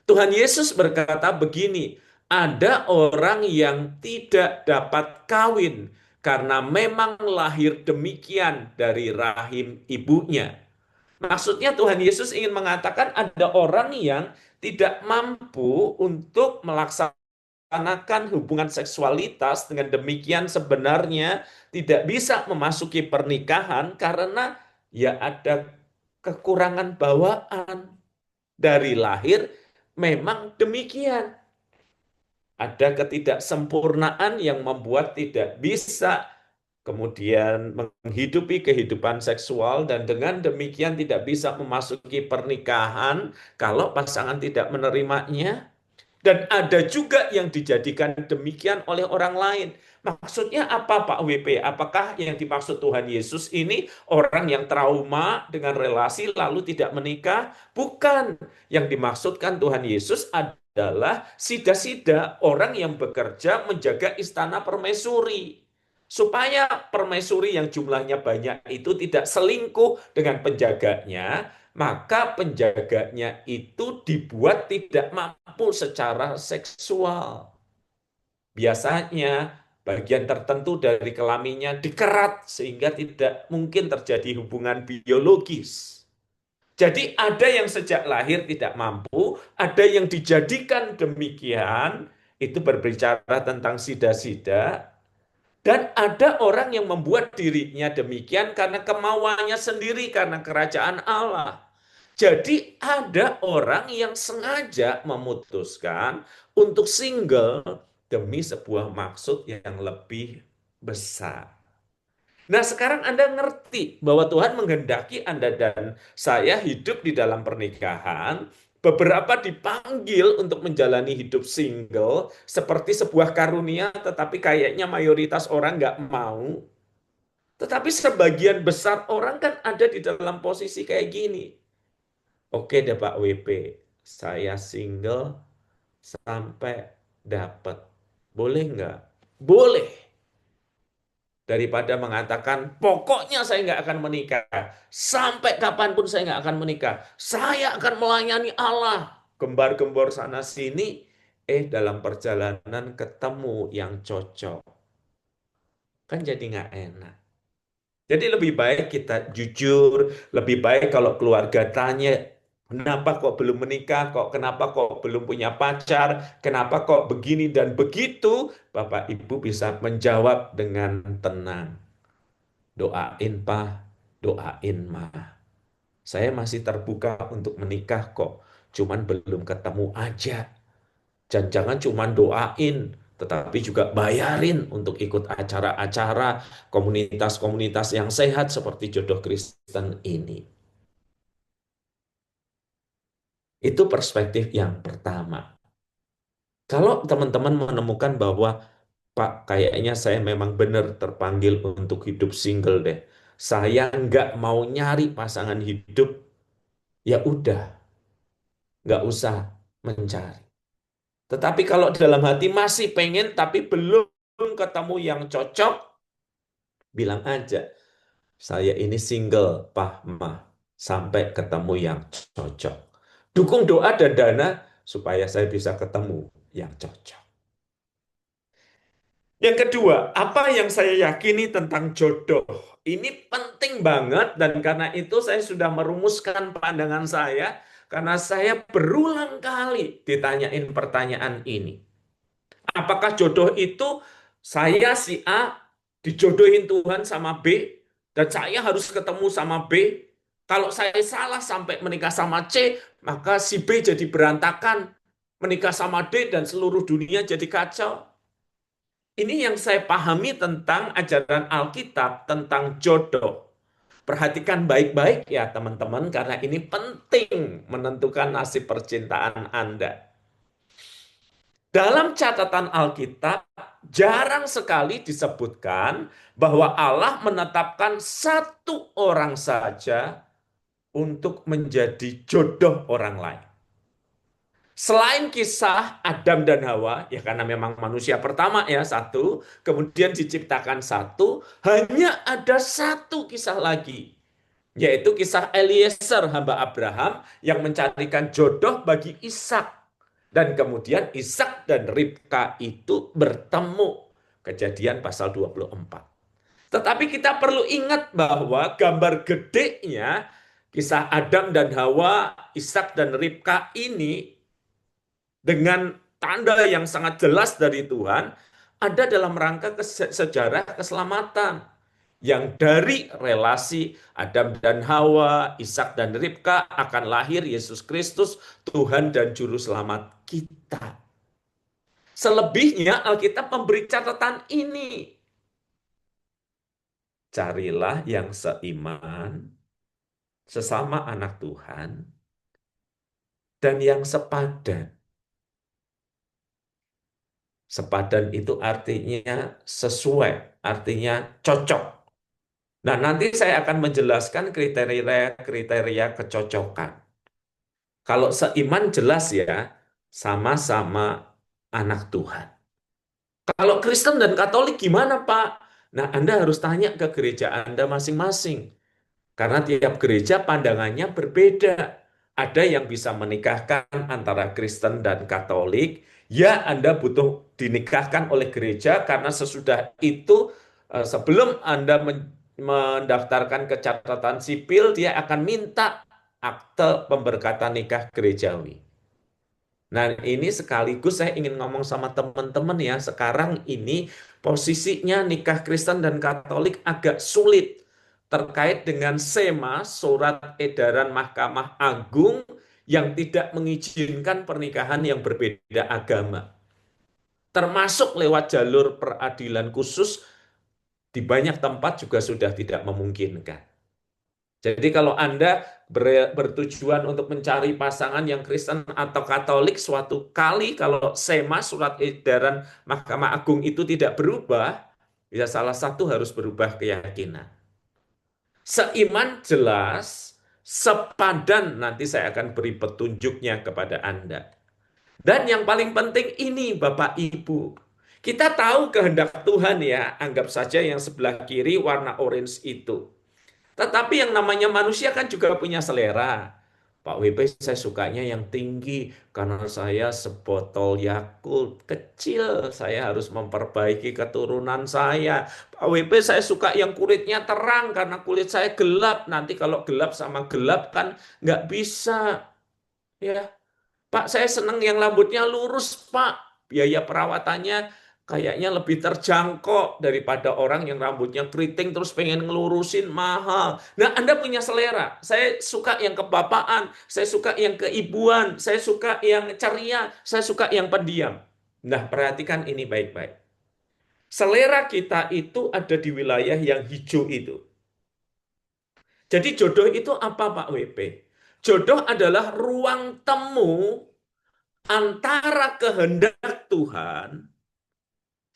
Tuhan Yesus berkata begini, ada orang yang tidak dapat kawin karena memang lahir demikian dari rahim ibunya. Maksudnya Tuhan Yesus ingin mengatakan ada orang yang tidak mampu untuk melaksanakan hubungan seksualitas, dengan demikian sebenarnya tidak bisa memasuki pernikahan karena ya ada kekurangan bawaan. Dari lahir memang demikian. Ada ketidaksempurnaan yang membuat tidak bisa kemudian menghidupi kehidupan seksual, dan dengan demikian tidak bisa memasuki pernikahan kalau pasangan tidak menerimanya. Dan ada juga yang dijadikan demikian oleh orang lain. Maksudnya apa Pak WP? Apakah yang dimaksud Tuhan Yesus ini orang yang trauma dengan relasi lalu tidak menikah? Bukan. Yang dimaksudkan Tuhan Yesus adalah sida-sida, orang yang bekerja menjaga istana permaisuri. Supaya permaisuri yang jumlahnya banyak itu tidak selingkuh dengan penjaganya, maka penjaganya itu dibuat tidak mampu secara seksual. Biasanya bagian tertentu dari kelaminnya dikerat sehingga tidak mungkin terjadi hubungan biologis. Jadi ada yang sejak lahir tidak mampu, ada yang dijadikan demikian, itu berbicara tentang sida-sida, dan ada orang yang membuat dirinya demikian karena kemauannya sendiri, karena kerajaan Allah. Jadi ada orang yang sengaja memutuskan untuk single demi sebuah maksud yang lebih besar. Nah, sekarang Anda ngerti bahwa Tuhan menghendaki Anda dan saya hidup di dalam pernikahan. Beberapa dipanggil untuk menjalani hidup single seperti sebuah karunia, tetapi kayaknya mayoritas orang nggak mau. Tetapi sebagian besar orang kan ada di dalam posisi kayak gini. Oke deh Pak WP, saya single sampai dapat. Boleh nggak? Boleh. Daripada mengatakan, pokoknya saya nggak akan menikah. Sampai kapanpun saya nggak akan menikah. Saya akan melayani Allah. Gembar-gembor sana-sini, dalam perjalanan ketemu yang cocok. Kan jadi nggak enak. Jadi lebih baik kita jujur, lebih baik kalau keluarga tanya, kenapa kok belum menikah, kenapa kok belum punya pacar, kenapa kok begini dan begitu, Bapak Ibu bisa menjawab dengan tenang. Doain Pak, doain Ma. Saya masih terbuka untuk menikah kok, cuman belum ketemu aja. Jangan cuman doain, tetapi juga bayarin untuk ikut acara-acara komunitas-komunitas yang sehat seperti Jodoh Kristen ini. Itu perspektif yang pertama. Kalau teman-teman menemukan bahwa, Pak, kayaknya saya memang benar terpanggil untuk hidup single deh. Saya nggak mau nyari pasangan hidup, ya udah, nggak usah mencari. Tetapi kalau dalam hati masih pengen, tapi belum ketemu yang cocok, bilang aja, saya ini single, Pak, Ma, sampai ketemu yang cocok. Dukung doa dan dana supaya saya bisa ketemu yang cocok. Yang kedua, apa yang saya yakini tentang jodoh? Ini penting banget dan karena itu saya sudah merumuskan pandangan saya karena saya berulang kali ditanyain pertanyaan ini. Apakah jodoh itu saya si A dijodohin Tuhan sama B dan saya harus ketemu sama B? Kalau saya salah sampai menikah sama C, maka si B jadi berantakan, menikah sama D dan seluruh dunia jadi kacau. Ini yang saya pahami tentang ajaran Alkitab tentang jodoh. Perhatikan baik-baik ya teman-teman, karena ini penting menentukan nasib percintaan Anda. Dalam catatan Alkitab, jarang sekali disebutkan bahwa Allah menetapkan satu orang saja untuk menjadi jodoh orang lain. Selain kisah Adam dan Hawa, ya karena memang manusia pertama ya satu, kemudian diciptakan satu, hanya ada satu kisah lagi, yaitu kisah Eliezer hamba Abraham yang mencarikan jodoh bagi Ishak. Dan kemudian Ishak dan Ribka itu bertemu. Kejadian pasal 24. Tetapi kita perlu ingat bahwa gambar gedenya kisah Adam dan Hawa, Ishak dan Ribka ini dengan tanda yang sangat jelas dari Tuhan, ada dalam rangka sejarah keselamatan. Yang dari relasi Adam dan Hawa, Ishak dan Ribka akan lahir Yesus Kristus, Tuhan dan Juru Selamat kita. Selebihnya Alkitab memberi catatan ini. Carilah yang seiman, sesama anak Tuhan, dan yang sepadan. Sepadan itu artinya sesuai, artinya cocok. Nah, nanti saya akan menjelaskan kriteria kecocokan. Kalau seiman jelas ya, sama-sama anak Tuhan. Kalau Kristen dan Katolik gimana, Pak? Nah, Anda harus tanya ke gereja Anda masing-masing. Karena tiap gereja pandangannya berbeda. Ada yang bisa menikahkan antara Kristen dan Katolik. Ya, Anda butuh dinikahkan oleh gereja karena sesudah itu, sebelum Anda mendaftarkan ke catatan sipil, dia akan minta akte pemberkatan nikah gerejawi. Nah, ini sekaligus saya ingin ngomong sama teman-teman ya, sekarang ini posisinya nikah Kristen dan Katolik agak sulit terkait dengan SEMA, Surat Edaran Mahkamah Agung yang tidak mengizinkan pernikahan yang berbeda agama. Termasuk lewat jalur peradilan khusus di banyak tempat juga sudah tidak memungkinkan. Jadi kalau Anda bertujuan untuk mencari pasangan yang Kristen atau Katolik, suatu kali kalau SEMA, surat edaran Mahkamah Agung itu tidak berubah, ya salah satu harus berubah keyakinan. Seiman jelas, sepadan nanti saya akan beri petunjuknya kepada Anda. Dan yang paling penting ini Bapak Ibu, kita tahu kehendak Tuhan ya, anggap saja yang sebelah kiri warna orange itu. Tetapi yang namanya manusia kan juga punya selera. Pak WP saya sukanya yang tinggi karena saya sebotol Yakult kecil, saya harus memperbaiki keturunan saya. Pak WP saya suka yang kulitnya terang karena kulit saya gelap. Nanti kalau gelap sama gelap kan nggak bisa. Ya, Pak saya senang yang rambutnya lurus Pak. Biaya perawatannya kayaknya lebih terjangkau daripada orang yang rambutnya keriting terus pengen ngelurusin mahal. Nah, Anda punya selera. Saya suka yang kebapaan, saya suka yang keibuan, saya suka yang ceria, saya suka yang pendiam. Nah, perhatikan ini baik-baik. Selera kita itu ada di wilayah yang hijau itu. Jadi jodoh itu apa Pak WP? Jodoh adalah ruang temu antara kehendak Tuhan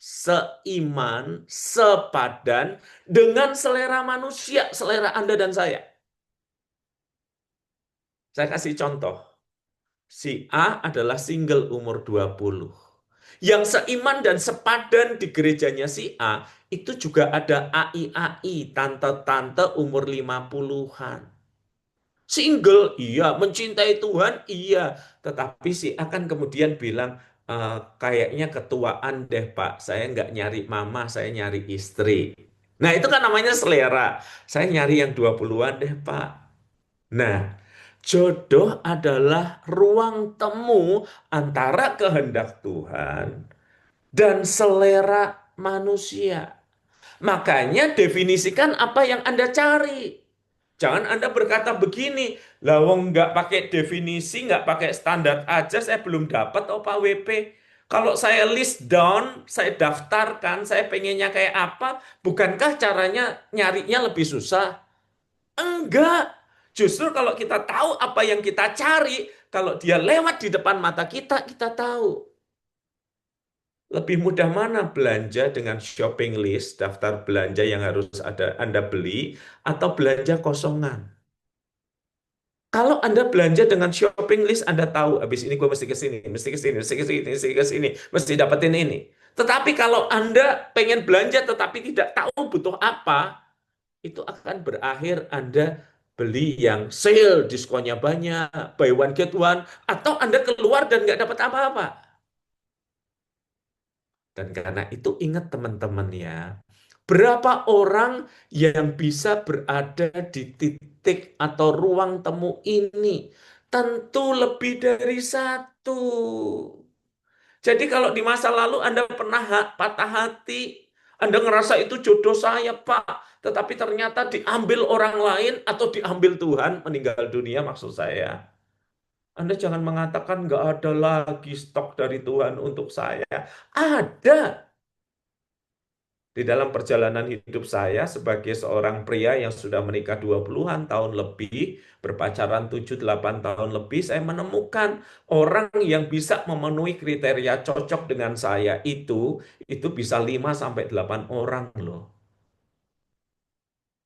seiman, sepadan dengan selera manusia, selera Anda dan saya. Saya kasih contoh. Si A adalah single umur 20. Yang seiman dan sepadan di gerejanya si A, itu juga ada AI, tante-tante umur 50-an. Single, iya. Mencintai Tuhan, iya. Tetapi si A kan kemudian bilang, kayaknya ketuaan deh Pak. Saya nggak nyari mama, saya nyari istri. Nah itu kan namanya selera. Saya nyari yang 20-an deh Pak. Nah, jodoh adalah ruang temu antara kehendak Tuhan dan selera manusia. Makanya definisikan apa yang Anda cari. Jangan Anda berkata begini, lah wong nggak pakai definisi, nggak pakai standar aja, saya belum dapat oh Pak WP. Kalau saya list down, saya daftarkan, saya pengennya kayak apa, bukankah caranya nyarinya lebih susah? Enggak. Justru kalau kita tahu apa yang kita cari, kalau dia lewat di depan mata kita tahu. Lebih mudah mana belanja dengan shopping list, daftar belanja yang harus Anda beli, atau belanja kosongan? Kalau Anda belanja dengan shopping list, Anda tahu, habis ini gue mesti ke sini, mesti ke sini, mesti ke sini, mesti ke sini, mesti dapetin ini. Tetapi kalau Anda pengen belanja tetapi tidak tahu butuh apa, itu akan berakhir Anda beli yang sale, diskonnya banyak, buy one get one, atau Anda keluar dan nggak dapat apa-apa. Dan karena itu ingat teman-teman ya, berapa orang yang bisa berada di titik atau ruang temu ini? Tentu lebih dari satu. Jadi kalau di masa lalu Anda pernah patah hati, Anda ngerasa itu jodoh saya Pak, tetapi ternyata diambil orang lain atau diambil Tuhan, meninggal dunia maksud saya. Anda jangan mengatakan nggak ada lagi stok dari Tuhan untuk saya. Ada. Di dalam perjalanan hidup saya sebagai seorang pria yang sudah menikah 20-an tahun lebih, berpacaran 7-8 tahun lebih, saya menemukan orang yang bisa memenuhi kriteria cocok dengan saya itu bisa 5-8 orang loh.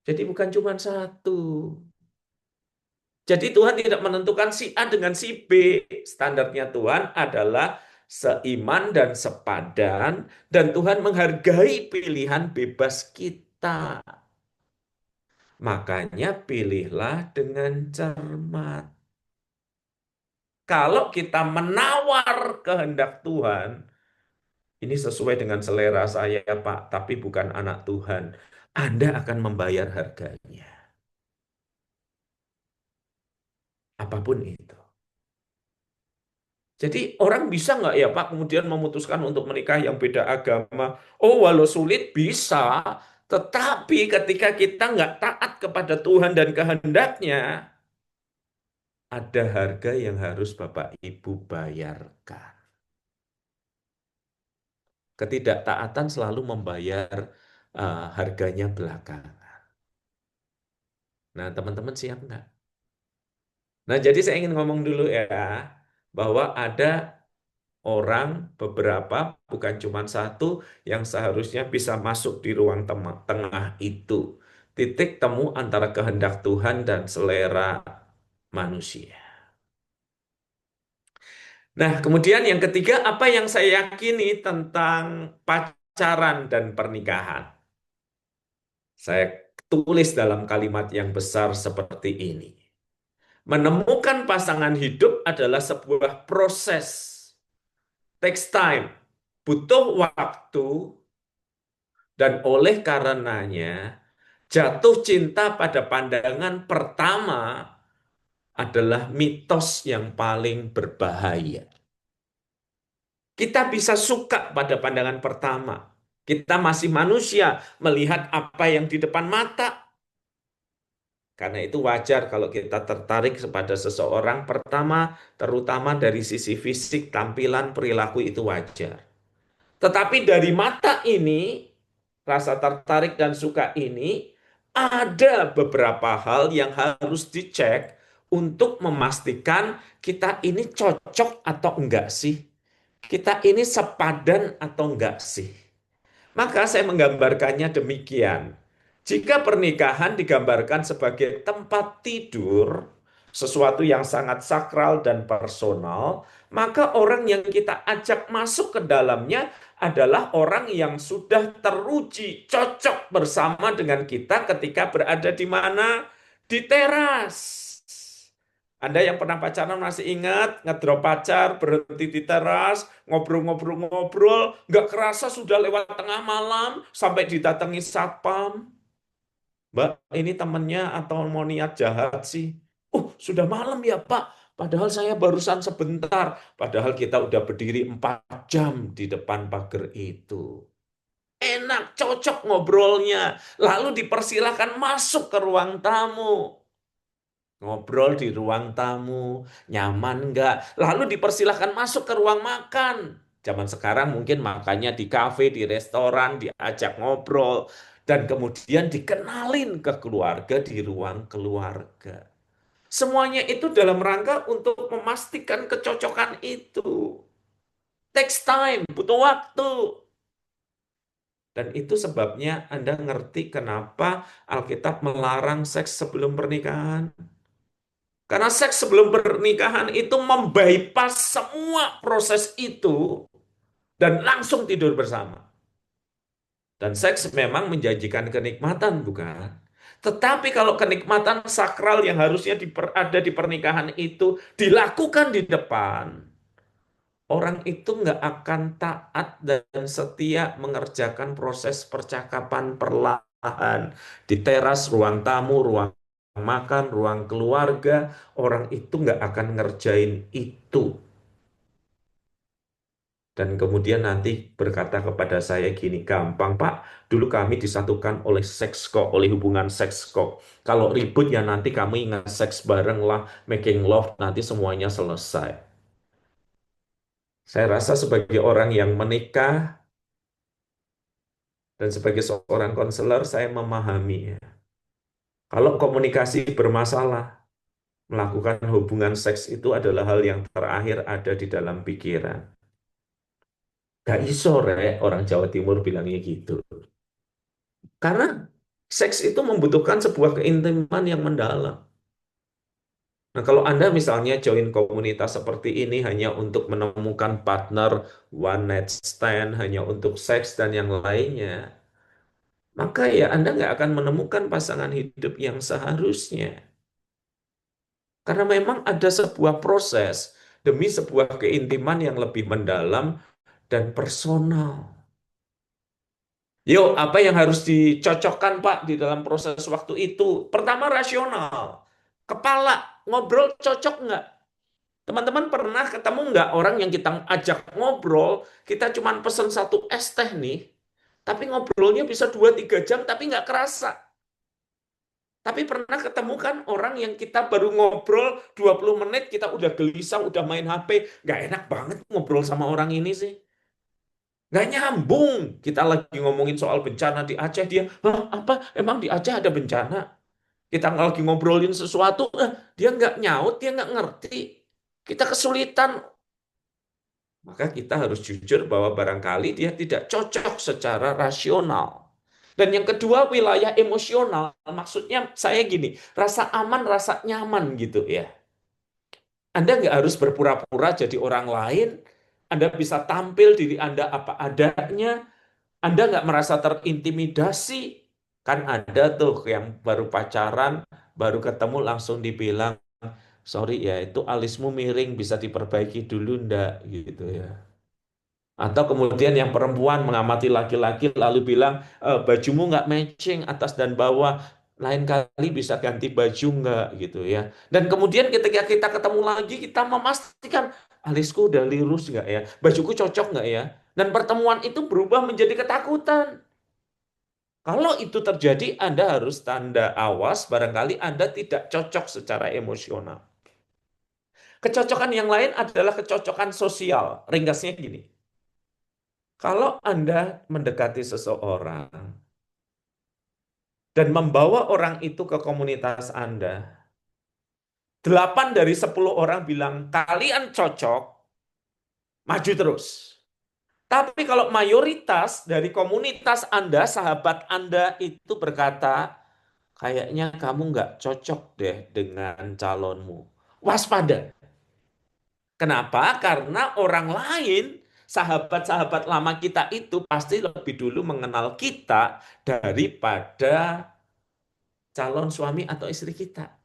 Jadi bukan cuma satu. Jadi Tuhan tidak menentukan si A dengan si B. Standarnya Tuhan adalah seiman dan sepadan, dan Tuhan menghargai pilihan bebas kita. Makanya pilihlah dengan cermat. Kalau kita menawar kehendak Tuhan, ini sesuai dengan selera saya, Pak, tapi bukan anak Tuhan. Anda akan membayar harganya. Apapun itu. Jadi orang bisa nggak ya Pak kemudian memutuskan untuk menikah yang beda agama? Oh walau sulit bisa, tetapi ketika kita nggak taat kepada Tuhan dan kehendaknya, ada harga yang harus Bapak Ibu bayarkan. Ketidaktaatan selalu membayar harganya belakangan. Nah, teman-teman siap nggak? Nah, jadi saya ingin ngomong dulu ya, bahwa ada orang beberapa, bukan cuma satu, yang seharusnya bisa masuk di ruang tengah itu. Titik temu antara kehendak Tuhan dan selera manusia. Nah, kemudian yang ketiga, apa yang saya yakini tentang pacaran dan pernikahan? Saya tulis dalam kalimat yang besar seperti ini. Menemukan pasangan hidup adalah sebuah proses. Takes time. Butuh waktu, dan oleh karenanya jatuh cinta pada pandangan pertama adalah mitos yang paling berbahaya. Kita bisa suka pada pandangan pertama. Kita masih manusia melihat apa yang di depan mata. Karena itu wajar kalau kita tertarik kepada seseorang pertama, terutama dari sisi fisik, tampilan, perilaku itu wajar. Tetapi dari mata ini, rasa tertarik dan suka ini, ada beberapa hal yang harus dicek untuk memastikan kita ini cocok atau enggak sih? Kita ini sepadan atau enggak sih? Maka saya menggambarkannya demikian. Jika pernikahan digambarkan sebagai tempat tidur, sesuatu yang sangat sakral dan personal, maka orang yang kita ajak masuk ke dalamnya adalah orang yang sudah teruji cocok bersama dengan kita ketika berada di mana? Di teras. Anda yang pernah pacaran masih ingat ngedrop pacar, berhenti di teras, ngobrol-ngobrol-ngobrol, nggak kerasa sudah lewat tengah malam sampai didatangi satpam. Mbak, ini temennya atau mau niat jahat sih? Sudah malam ya Pak, padahal saya barusan sebentar. Padahal kita udah berdiri 4 jam di depan pagar itu. Enak, cocok ngobrolnya. Lalu dipersilakan masuk ke ruang tamu. Ngobrol di ruang tamu, nyaman nggak? Lalu dipersilahkan masuk ke ruang makan. Zaman sekarang mungkin makannya di kafe, di restoran, diajak ngobrol. Dan kemudian dikenalin ke keluarga di ruang keluarga. Semuanya itu dalam rangka untuk memastikan kecocokan itu. Takes time, butuh waktu. Dan itu sebabnya Anda ngerti kenapa Alkitab melarang seks sebelum pernikahan. Karena seks sebelum pernikahan itu membypass semua proses itu dan langsung tidur bersama. Dan seks memang menjanjikan kenikmatan, bukan? Tetapi kalau kenikmatan sakral yang harusnya ada di pernikahan itu dilakukan di depan, orang itu nggak akan taat dan setia mengerjakan proses percakapan perlahan di teras, ruang tamu, ruang makan, ruang keluarga. Orang itu nggak akan ngerjain itu. Dan kemudian nanti berkata kepada saya gini, gampang Pak, dulu kami disatukan oleh seks kok, oleh hubungan seks kok. Kalau ribut ya nanti kami ingat seks bareng lah, making love, nanti semuanya selesai. Saya rasa sebagai orang yang menikah dan sebagai seorang konselor, saya memahami. Kalau komunikasi bermasalah, melakukan hubungan seks itu adalah hal yang terakhir ada di dalam pikiran. Gak iso, orang Jawa Timur bilangnya gitu. Karena seks itu membutuhkan sebuah keintiman yang mendalam. Nah, kalau Anda misalnya join komunitas seperti ini hanya untuk menemukan partner one night stand, hanya untuk seks dan yang lainnya, maka ya Anda nggak akan menemukan pasangan hidup yang seharusnya. Karena memang ada sebuah proses demi sebuah keintiman yang lebih mendalam dan personal. Yuk, apa yang harus dicocokkan Pak di dalam proses waktu itu? Pertama, rasional. Kepala, ngobrol cocok nggak? Teman-teman pernah ketemu nggak orang yang kita ajak ngobrol, kita cuma pesen 1 es teh nih, tapi ngobrolnya bisa 2-3 jam, tapi nggak kerasa. Tapi pernah ketemu kan orang yang kita baru ngobrol 20 menit, kita udah gelisah, udah main HP, nggak enak banget ngobrol sama orang ini sih. Nggak nyambung. Kita lagi ngomongin soal bencana di Aceh, dia, "Hah, apa? Emang di Aceh ada bencana?" Kita lagi ngobrolin sesuatu, dia nggak nyaut, dia nggak ngerti. Kita kesulitan. Maka kita harus jujur bahwa barangkali dia tidak cocok secara rasional. Dan yang kedua, wilayah emosional. Maksudnya saya gini, rasa aman, rasa nyaman gitu ya. Anda nggak harus berpura-pura jadi orang lain. Anda bisa tampil diri Anda apa adanya. Anda nggak merasa terintimidasi. Kan ada tuh yang baru pacaran, baru ketemu langsung dibilang, "Sorry ya, itu alismu miring, bisa diperbaiki dulu ndak?" Gitu ya. Atau kemudian yang perempuan mengamati laki-laki lalu bilang, "Bajumu nggak matching atas dan bawah, lain kali bisa ganti baju nggak?" Gitu ya. Dan kemudian ketika kita ketemu lagi, kita memastikan, "Alisku udah lurus nggak ya? Bajuku cocok nggak ya?" Dan pertemuan itu berubah menjadi ketakutan. Kalau itu terjadi, Anda harus tanda awas, barangkali Anda tidak cocok secara emosional. Kecocokan yang lain adalah kecocokan sosial. Ringkasnya gini, kalau Anda mendekati seseorang dan membawa orang itu ke komunitas Anda, 8 dari 10 orang bilang, "Kalian cocok, maju terus." Tapi kalau mayoritas dari komunitas Anda, sahabat Anda itu berkata, "Kayaknya kamu nggak cocok deh dengan calonmu." Waspada. Kenapa? Karena orang lain, sahabat-sahabat lama kita itu pasti lebih dulu mengenal kita daripada calon suami atau istri kita.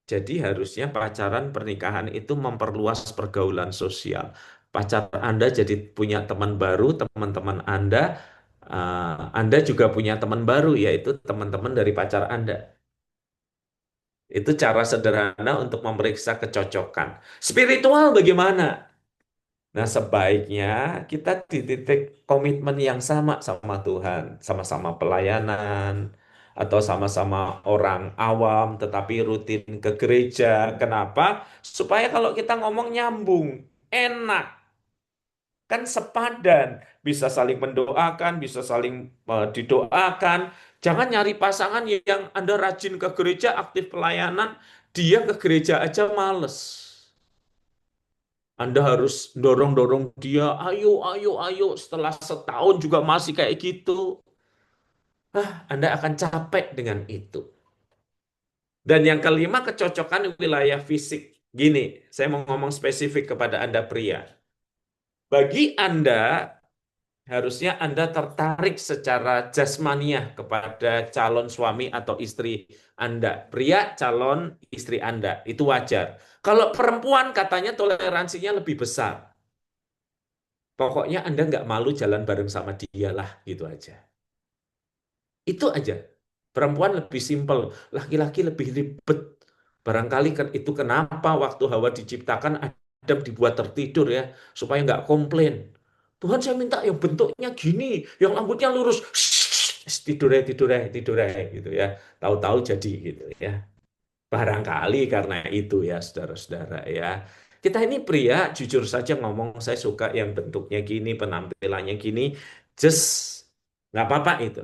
Jadi harusnya pacaran pernikahan itu memperluas pergaulan sosial. Pacar Anda jadi punya teman baru, teman-teman Anda juga punya teman baru, yaitu teman-teman dari pacar Anda. Itu cara sederhana untuk memeriksa kecocokan. Spiritual bagaimana? Nah, sebaiknya kita di titik komitmen yang sama Tuhan, sama-sama pelayanan, atau sama-sama orang awam, tetapi rutin ke gereja. Kenapa? Supaya kalau kita ngomong nyambung, enak, kan sepadan, bisa saling mendoakan, bisa saling didoakan. Jangan nyari pasangan yang Anda rajin ke gereja, aktif pelayanan, dia ke gereja aja males. Anda harus dorong-dorong dia, "Ayo, ayo, ayo." Setelah setahun juga masih kayak gitu. Anda akan capek dengan itu. Dan yang kelima, kecocokan wilayah fisik. Gini, saya mau ngomong spesifik kepada Anda pria. Bagi Anda, harusnya Anda tertarik secara jasmaniah kepada calon suami atau istri Anda. Pria, calon istri Anda. Itu wajar. Kalau perempuan, katanya toleransinya lebih besar. Pokoknya Anda nggak malu jalan bareng sama dia lah, gitu aja. Itu aja. Perempuan lebih simpel, laki-laki lebih ribet. Barangkali itu kenapa waktu Hawa diciptakan Adam dibuat tertidur ya, supaya nggak komplain. "Tuhan, saya minta yang bentuknya gini, yang rambutnya lurus." Tidur ya, tidur ya, tidur ya, gitu ya. Tahu-tahu jadi gitu ya. Barangkali karena itu ya, saudara-saudara ya. Kita ini pria, jujur saja ngomong, saya suka yang bentuknya gini, penampilannya gini, just nggak apa-apa itu.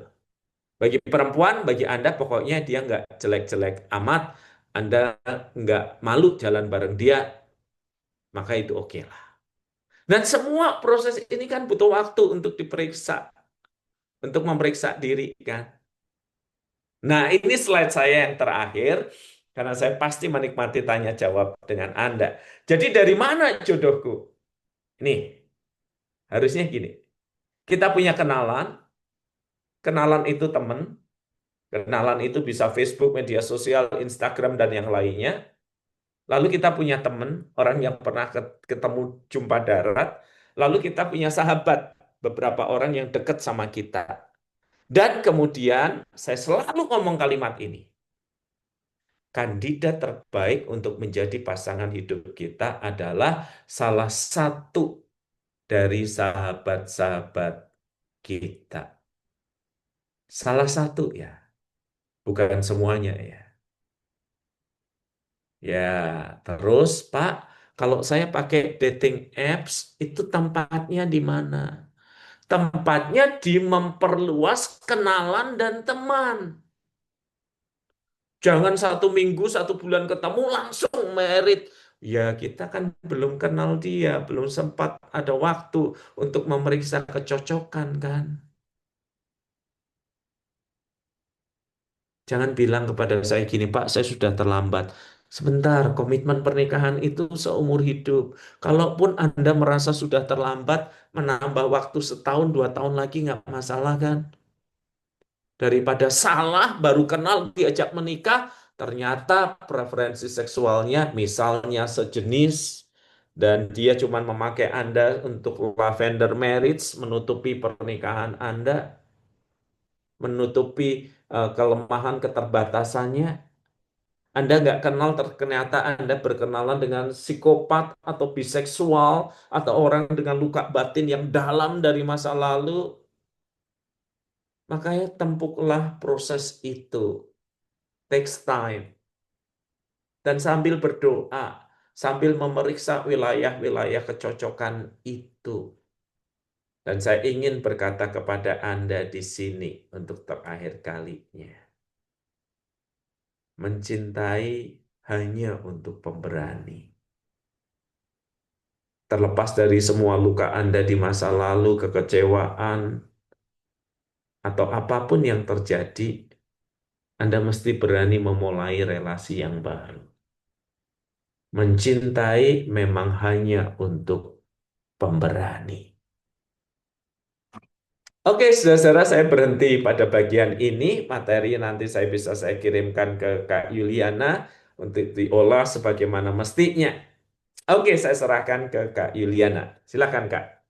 Bagi perempuan, bagi Anda, pokoknya dia nggak jelek-jelek amat, Anda nggak malu jalan bareng dia, maka itu oke lah. Dan semua proses ini kan butuh waktu untuk diperiksa, untuk memeriksa diri kan. Nah, ini slide saya yang terakhir, karena saya pasti menikmati tanya jawab dengan Anda. Jadi dari mana jodohku? Nih, harusnya gini. Kita punya kenalan, kenalan itu teman, kenalan itu bisa Facebook, media sosial, Instagram, dan yang lainnya. Lalu kita punya teman, orang yang pernah ketemu jumpa darat. Lalu kita punya sahabat, beberapa orang yang dekat sama kita. Dan kemudian saya selalu ngomong kalimat ini. Kandidat terbaik untuk menjadi pasangan hidup kita adalah salah satu dari sahabat-sahabat kita. Salah satu ya, bukan semuanya ya. Ya, terus Pak, Kalau saya pakai dating apps, itu tempatnya di mana? Tempatnya di memperluas kenalan dan teman. Jangan 1 minggu, 1 bulan ketemu langsung merit. Ya, kita kan belum kenal dia, belum sempat ada waktu untuk memeriksa kecocokan kan. Jangan bilang kepada saya gini, Pak, saya sudah terlambat. Sebentar, komitmen pernikahan itu seumur hidup. Kalaupun Anda merasa sudah terlambat, menambah waktu setahun, 2 tahun lagi nggak masalah kan? Daripada salah, baru kenal, diajak menikah, ternyata preferensi seksualnya misalnya sejenis, dan dia cuma memakai Anda untuk lavender marriage, menutupi pernikahan Anda, menutupi kelemahan keterbatasannya. Anda nggak kenal, ternyata Anda berkenalan dengan psikopat atau biseksual atau orang dengan luka batin yang dalam dari masa lalu. Makanya tempuhlah proses itu. Takes time. Dan sambil berdoa, sambil memeriksa wilayah-wilayah kecocokan itu. Dan saya ingin berkata kepada Anda di sini untuk terakhir kalinya. Mencintai hanya untuk pemberani. Terlepas dari semua luka Anda di masa lalu, kekecewaan, atau apapun yang terjadi, Anda mesti berani memulai relasi yang baru. Mencintai memang hanya untuk pemberani. Oke, saudara-saudara, saya berhenti pada bagian ini. Materi nanti saya kirimkan ke Kak Yuliana untuk diolah sebagaimana mestinya. Oke, saya serahkan ke Kak Yuliana. Silakan, Kak.